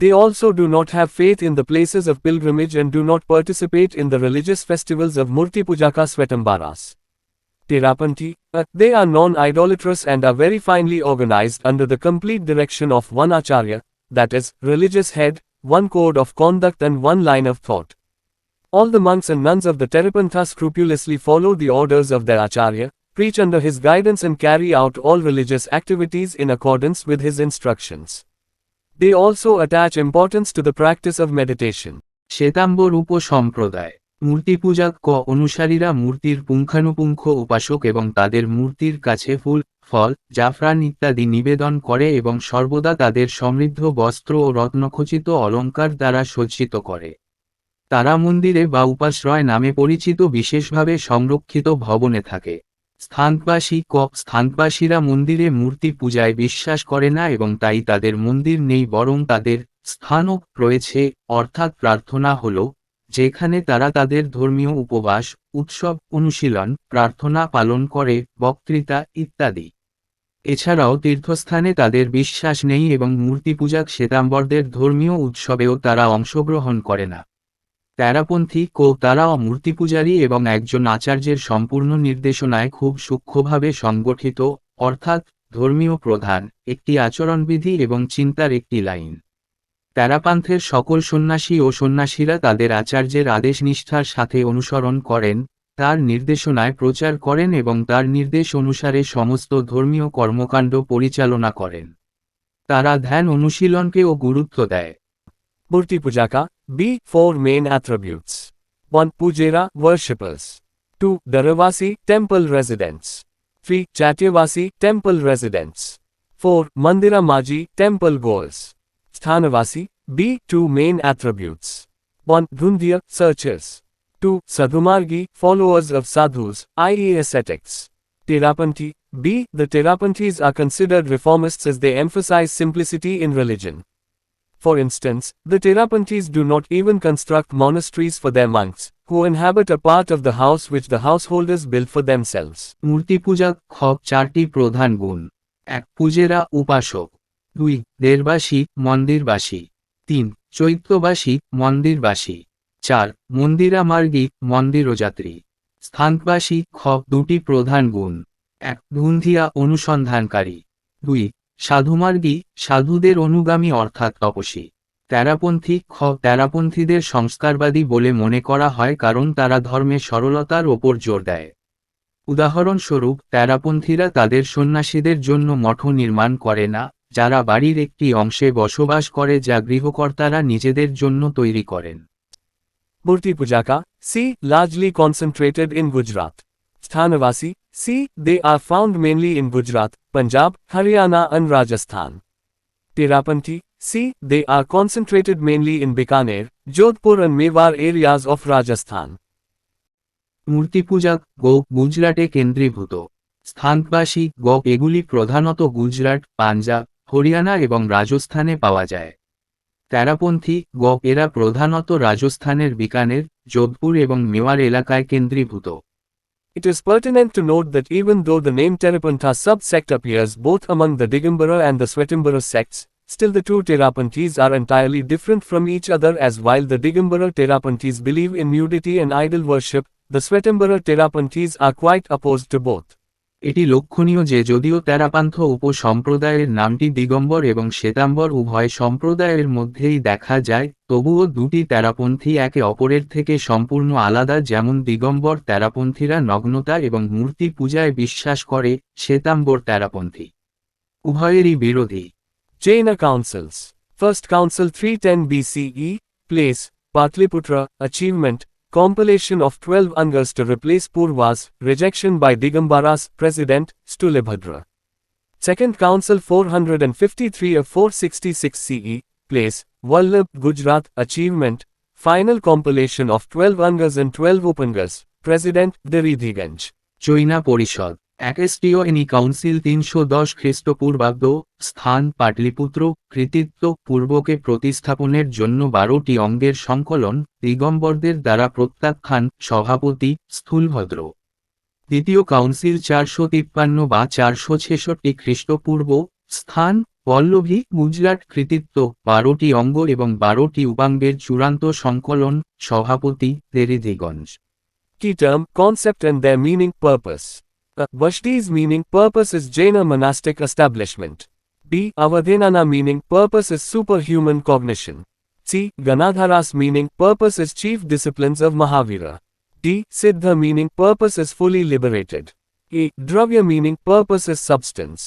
They also do not have faith in the places of pilgrimage and do not participate in the religious festivals of Murti Pujaka Svetambaras. Terapanthi. They are non-idolatrous and are very finely organized under the complete direction of one acharya, that is, religious head, one code of conduct and one line of thought. All the monks and nuns of the Terapantha scrupulously follow the orders of their acharya, preach under his guidance and carry out all religious activities in accordance with his instructions. They also attach importance to the practice of meditation. Shwetambar উপসম্প্রদায়। মূর্তিপূজা ক অনুসারীরা মূর্তির পুঙ্খানুপুঙ্খ উপাসক এবং তাদের মূর্তির কাছে ফুল, ফল, জাফরান ইত্যাদি নিবেদন করে এবং সর্বদা তাদের সমৃদ্ধ বস্ত্র ও রত্নখচিত অলঙ্কার দ্বারা সজ্জিত করে। তারা মন্দিরে বা উপাশ্রয় নামে পরিচিত বিশেষভাবে সংরক্ষিত ভবনে থাকে। স্থানবাসী ক স্থানবাসীরা মন্দিরে মূর্তি পূজায় বিশ্বাস করে না এবং তাই তাদের মন্দির নেই বরং তাদের স্থানও রয়েছে, অর্থাৎ প্রার্থনা হল, যেখানে তারা তাদের ধর্মীয় উপবাস, উৎসব, অনুশীলন, প্রার্থনা পালন করে, বক্তৃতা ইত্যাদি। এছাড়াও তীর্থস্থানে তাদের বিশ্বাস নেই এবং মূর্তিপূজক শ্বেতাম্বরদের ধর্মীয় উৎসবেও তারা অংশগ্রহণ করে না। তেরাপন্থী কো তারাও মূর্তিপূজারী এবং একজন আচার্যের সম্পূর্ণ নির্দেশনায় খুব সূক্ষ্মভাবে সংগঠিত, অর্থাৎ ধর্মীয় প্রধান, একটি আচরণবিধি এবং চিন্তার একটি লাইন। তেরাপান্থের সকল সন্ন্যাসী ও সন্ন্যাসীরা তাদের আচার্যের আদেশ নিষ্ঠার সাথে অনুসরণ করেন, তার নির্দেশনায় প্রচার করেন এবং তার নির্দেশ অনুসারে সমস্ত ধর্মীয় কর্মকাণ্ড পরিচালনা করেন। তারা ধ্যান অনুশীলনকেও গুরুত্ব দেয়। Murti Pujaka. B. 4 main attributes. 1. Pujera, worshippers. 2. Dharavasi, temple residents. 3. Chatyavasi, temple residents. 4. Mandira Maji, temple goers. Sthanavasi. B. 2 main attributes. 1. Dhundhya, searchers. 2. Sadhumargi, followers of sadhus, i.e. ascetics. Terapanthi. B. The Terapanthis are considered reformists as they emphasize simplicity in religion. For instance, the Terapanthis do not even construct monasteries for their monks, who inhabit a part of the house which the householders build for themselves. মূর্তিপূজা খ চারটি প্রধান গুণ। 1. পূজেরা উপাসক। 2. দেরবাসী মন্দিরবাসী। 3. চৈত্যবাসী মন্দিরবাসী। 4. মন্দিরামার্গী মন্দিরযাত্রী। স্থানবাসী খ দুটি প্রধান গুণ। 1. ধুন্ধিয়া অনুসন্ধানকারী। 2. সাধুমার্গী সাধুদের অনুগামী অর্থাৎ তপস্বী। তেরাপন্থী খ তেরাপন্থীদের সংস্কারবাদী বলে মনে করা হয় কারণ তারা ধর্মে সরলতার ওপর জোর দেয়। উদাহরণস্বরূপ তেরাপন্থীরা তাদের সন্ন্যাসীদের জন্য মঠ নির্মাণ করে না, যারা বাড়ির একটি অংশে বসবাস করে যা গৃহকর্তারা নিজেদের জন্য তৈরি করেন। Murti Pujaka. C. Largely concentrated in Gujarat. Sthanavasi. C. They are found mainly in Gujarat, Punjab, Haryana and Rajasthan. Terapanthi. C. They are concentrated mainly in Bikaner, Jodhpur and Mewar areas of Rajasthan. মূর্তিপূজা গো গুজরাটে কেন্দ্রীভূত। স্থানবাসী গ এগুলি প্রধানত গুজরাট, পাঞ্জাব, হরিয়ানা এবং রাজস্থানে পাওয়া যায়। তেরাপন্থী গ এরা প্রধানত রাজস্থানের বিকানের, যোধপুর এবং মেওয়ার এলাকায় কেন্দ্রীভূত। It is pertinent to note that even though the name Terapantha sub-sect appears both among the Digambara and the Svetambara sects, still the two Terapanthis are entirely different from each other, as while the Digambara Terapanthis believe in nudity and idol worship, the Svetambara Terapanthis are quite opposed to both. এটি লক্ষণীয় যে যদিও তেরাপান্থ উপসম্প্রদায়ের নামটি দিগম্বর এবং শ্বেতাম্বর উভয় সম্প্রদায়ের মধ্যেই দেখা যায়, তবুও দুটি তেরাপন্থী একে অপরের থেকে সম্পূর্ণ আলাদা। যেমন দিগম্বর তেরাপন্থীরা নগ্নতা এবং মূর্তি পূজায় বিশ্বাস করে, শ্বেতাম্বর তেরাপন্থী উভয়েরই বিরোধী। Jaina councils. First Council 310 BCE, place, Patliputra, achievement, compilation of 12 Angas to replace Purvas, rejection by Digambaras, President, Stulabhadra. Second Council 453 of 466 CE, place, Vallabh, Gujarat, achievement, final compilation of 12 Angas and 12 Upangas, President, Daridhiganj. Joina পরিষদ অ্যাকেস্টিওনি council 310 খ্রিস্টপূর্বাব্দ, স্থান পাটলিপুত্র, কৃতিত্ব পূর্বকে প্রতিস্থাপনের জন্য 12টি অঙ্গের সংকলন, দিগম্বরদের দ্বারা প্রত্যাখ্যান, সভাপতি, স্থূলভদ্র। দ্বিতীয় কাউন্সিল 453 বা 466 খ্রিস্টপূর্ব, স্থান পল্লভী, গুজরাট, কৃতিত্ব 12টি অঙ্গ এবং 12টি উপাঙ্গের চূড়ান্ত সংকলন, সভাপতি, দেরিধিগঞ্জ। Key term, concept and their meaning, purpose. Vashti's meaning, purpose is Jaina monastic establishment. B. Avadhenana meaning, purpose is superhuman cognition. C. Ganadhara's meaning, purpose is chief disciplines of Mahavira. D. Siddha meaning, purpose is fully liberated. E. Dravya meaning, purpose is substance.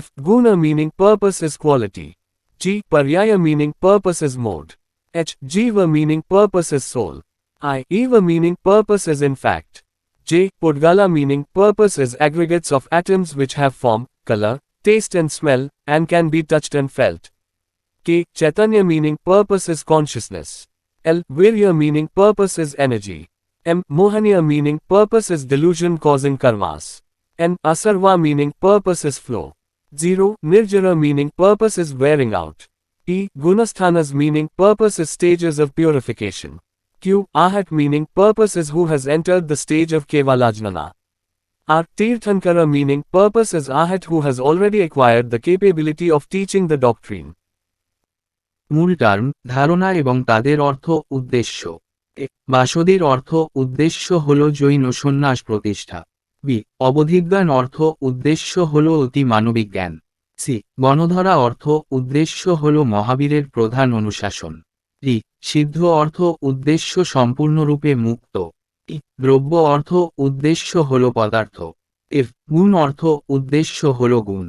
F. Guna meaning, purpose is quality. G. Paryaya meaning, purpose is mode. H. Jiva meaning, purpose is soul. I. Eva meaning, purpose is in fact. J. Pudgala meaning, purpose is aggregates of atoms which have form, color, taste and smell, and can be touched and felt. K. Chaitanya meaning, purpose is consciousness. L. Virya meaning, purpose is energy. M. Mohaniya meaning, purpose is delusion causing karmas. N. Asarva meaning, purpose is flow. 0. Nirjara meaning, purpose is wearing out. E. Gunasthanas meaning, purpose is stages of purification. Q. Ahat meaning, purpose is who has entered the stage of Kevalajnana. R. Tirthankara meaning, purpose is Ahat who has already acquired the capability of teaching the doctrine. মূল term, ধারণা এবং তাদের অর্থ, উদ্দেশ্য। বাসদীর অর্থ উদ্দেশ্য হল জৈন সন্ন্যাস প্রতিষ্ঠা। বি. অবধিজ্ঞান অর্থ উদ্দেশ্য হল অতি মানবিক জ্ঞান। সি. গণধরা অর্থ উদ্দেশ্য হল মহাবীরের প্রধান অনুশাসন। ডি. সিদ্ধ অর্থ উদ্দেশ্য সম্পূর্ণরূপে মুক্ত। ই. দ্রব্য অর্থ উদ্দেশ্য হল পদার্থ। এফ. গুণ অর্থ উদ্দেশ্য হল গুণ।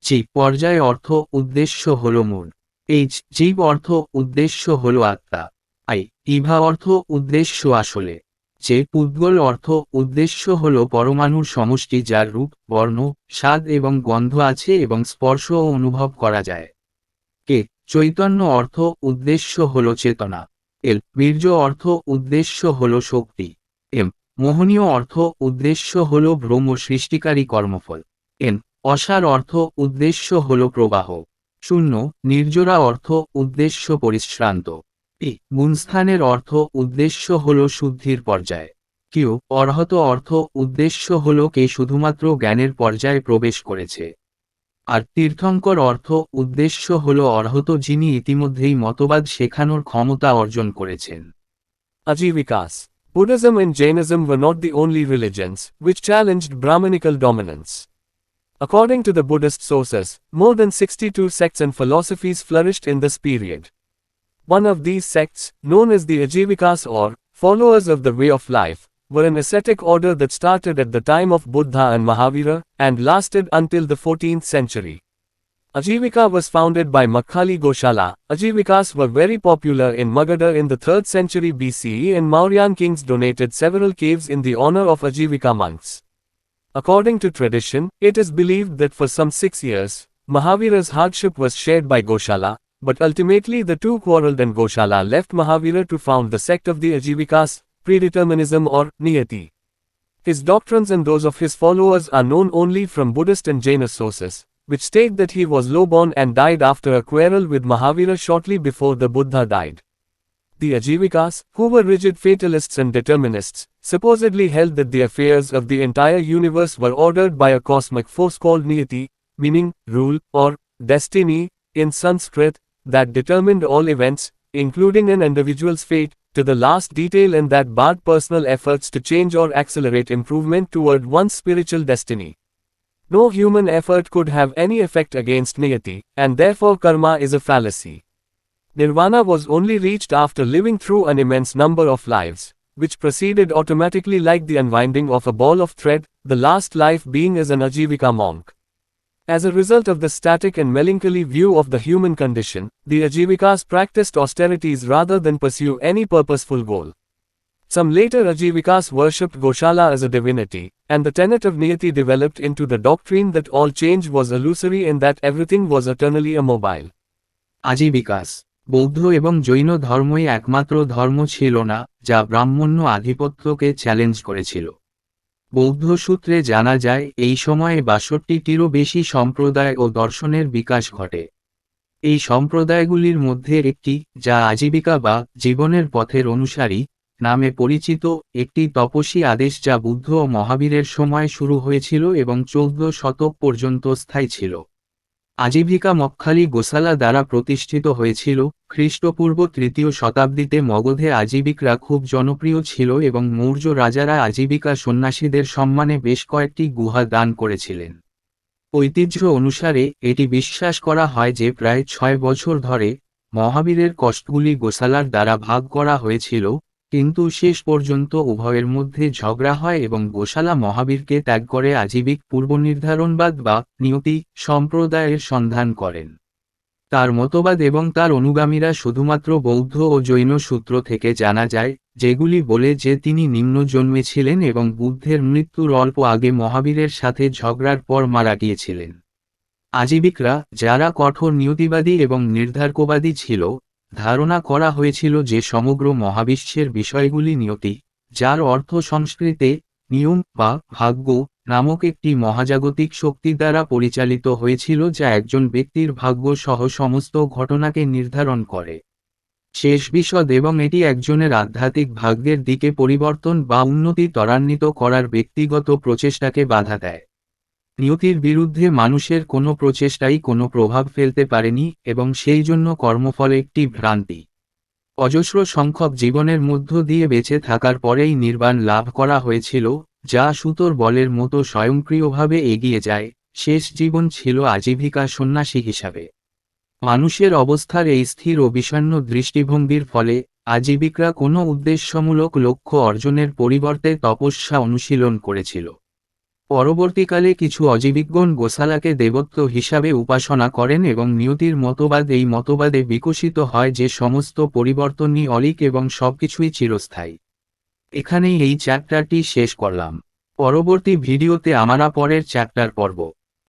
জি. পর্যায় অর্থ উদ্দেশ্য হল মূল। এইচ. জীব অর্থ উদ্দেশ্য হল আত্মা। আই. ইভা অর্থ উদ্দেশ্য আসলে। যে. পুদ্গল অর্থ উদ্দেশ্য হল পরমাণুর সমষ্টি যার রূপ, বর্ণ, স্বাদ এবং গন্ধ আছে এবং স্পর্শও অনুভব করা যায়। কে. চৈতন্য অর্থ উদ্দেশ্য হল চেতনা। এল. বীর্য অর্থ উদ্দেশ্য হল শক্তি। এম. মোহনীয় অর্থ উদ্দেশ্য হল ভ্রম সৃষ্টিকারী কর্মফল। এন. অসার অর্থ উদ্দেশ্য হল প্রবাহ। 0. নির্জরা অর্থ উদ্দেশ্য পরিশ্রান্ত। টি. গুণস্থানের অর্থ উদ্দেশ্য হল শুদ্ধির পর্যায়। কিউ. অর্হত অর্থ উদ্দেশ্য হল কে শুধুমাত্র জ্ঞানের পর্যায়ে প্রবেশ করেছে। আর তীর্থঙ্কর অর্থ উদ্দেশ্য হল অর্হত যিনি ইতিমধ্যেই মতবাদ শেখানোর ক্ষমতা অর্জন করেছেন। Ajivikas. Buddhism and Jainism were not the only religions which challenged Brahmanical dominance. According to the Buddhist sources, more than 62 sects and philosophies flourished in this period. One of these sects, known as the Ajivikas or followers of the way of life, were an ascetic order that started at the time of Buddha and Mahavira, and lasted until the 14th century. Ajivika was founded by Makhali Goshala. Ajivikas were very popular in Magadha in the 3rd century BCE, and Mauryan kings donated several caves in the honor of Ajivika monks. According to tradition, it is believed that for some 6 years, Mahavira's hardship was shared by Goshala, but ultimately the two quarreled and Goshala left Mahavira to found the sect of the Ajivikas, predeterminism or niyati. His doctrines and those of his followers are known only from Buddhist and Jaina sources, which state that he was low-born and died after a quarrel with Mahavira shortly before the Buddha died. The Ajivikas, who were rigid fatalists and determinists, supposedly held that the affairs of the entire universe were ordered by a cosmic force called Niyati, meaning rule or destiny in Sanskrit, that determined all events, including an individual's fate, to the last detail, and that barred personal efforts to change or accelerate improvement toward one's spiritual destiny. No human effort could have any effect against Niyati, and therefore karma is a fallacy. Nirvana was only reached after living through an immense number of lives, which proceeded automatically like the unwinding of a ball of thread, the last life being as an Ajivika monk. As a result of the static and melancholy view of the human condition, the Ajivikas practiced austerities rather than pursue any purposeful goal. Some later Ajivikas worshipped Goshala as a divinity, and the tenet of Niyati developed into the doctrine that all change was illusory and that everything was eternally immobile. আজীবিকাস বৌদ্ধ এবং জৈন ধর্মই একমাত্র ধর্ম ছিল না যা ব্রাহ্মণ্য আধিপত্যকে challenge করেছিল। বৌদ্ধ সূত্রে জানা যায় এই সময়ে ৬২টিরও বেশি সম্প্রদায় ও দর্শনের বিকাশ ঘটে। এই সম্প্রদায়গুলির মধ্যে একটি, যা আজীবিকা বা জীবনের পথের অনুসারী নামে পরিচিত, একটি তপস্বী আদেশ যা বুদ্ধ ও মহাবীরের সময় শুরু হয়েছিল এবং ১৪ শতক পর্যন্ত স্থায়ী ছিল। আজীবিকা মক্খালি গোসালা দ্বারা প্রতিষ্ঠিত হয়েছিল। খ্রিস্টপূর্ব ৩য় শতাব্দীতে মগধে আজীবিকরা খুব জনপ্রিয় ছিল এবং মৌর্য রাজারা আজীবিকা সন্ন্যাসীদের সম্মানে বেশ কয়েকটি গুহা দান করেছিলেন। ঐতিহ্য অনুসারে এটি বিশ্বাস করা হয় যে প্রায় ৬ বছর ধরে মহাবীরের কষ্টগুলি গোসালার দ্বারা ভাগ করা হয়েছিল, কিন্তু শেষ পর্যন্ত উভয়ের মধ্যে ঝগড়া হয় এবং গোসালা মহাবীরকে ত্যাগ করে আজীবিক পূর্বনির্ধারণবাদ বা নিয়তি সম্প্রদায়ের সন্ধান করেন। তার মতবাদ এবং তার অনুগামীরা শুধুমাত্র বৌদ্ধ ও জৈন সূত্র থেকে জানা যায়, যেগুলি বলে যে তিনি নিম্ন জন্মে ছিলেন এবং বুদ্ধের মৃত্যুর অল্প আগে মহাবীরের সাথে ঝগড়ার পর মারা গিয়েছিলেন। আজীবিকরা, যারা কঠোর নিয়তিবাদী এবং নির্ধারকবাদী ছিল, ধারণা করা হয়েছিল যে সমগ্র মহাবিশ্বের বিষয়গুলি নিয়তি, যার অর্থ সংস্কৃতে নিয়ম বা ভাগ্য নামক একটি মহাজাগতিক শক্তি দ্বারা পরিচালিত হয়েছিল যা একজন ব্যক্তির ভাগ্য সহ সমস্ত ঘটনাকে নির্ধারণ করে। শেষ বিশদ এবং এটি একজনের আধ্যাত্মিক ভাগ্যের দিকে পরিবর্তন বা উন্নতি ত্বরান্বিত করার ব্যক্তিগত প্রচেষ্টাকে বাধা দেয়। নিয়তির বিরুদ্ধে মানুষের কোনো প্রচেষ্টাই কোনো প্রভাব ফেলতে পারেনি এবং সেই জন্য কর্মফল একটি ভ্রান্তি। অজস্র সংখ্যক জীবনের মধ্য দিয়ে বেঁচে থাকার পরেই নির্বাণ লাভ করা হয়েছিল, যা সুতোর বলের মতো স্বয়ংক্রিয়ভাবে এগিয়ে যায়। শেষ জীবন ছিল আজীবিকা সন্ন্যাসী হিসাবে। মানুষের অবস্থার এই স্থির ও বিষণ্ণ দৃষ্টিভঙ্গির ফলে আজীবিকরা কোনো উদ্দেশ্যমূলক লক্ষ্য অর্জনের পরিবর্তে তপস্যা অনুশীলন করেছিল। পরবর্তীকালে কিছু অজীবিকগণ গোসালাকে দেবত্ব হিসাবে উপাসনা করেন এবং নিয়তির মতবাদ এই মতবাদে বিকশিত হয় যে সমস্ত পরিবর্তনই অলীক এবং সবকিছুই চিরস্থায়ী। এখানেই এই চ্যাপ্টারটি শেষ করলাম। পরবর্তী ভিডিওতে আমরা পরের চ্যাপ্টার পড়ব।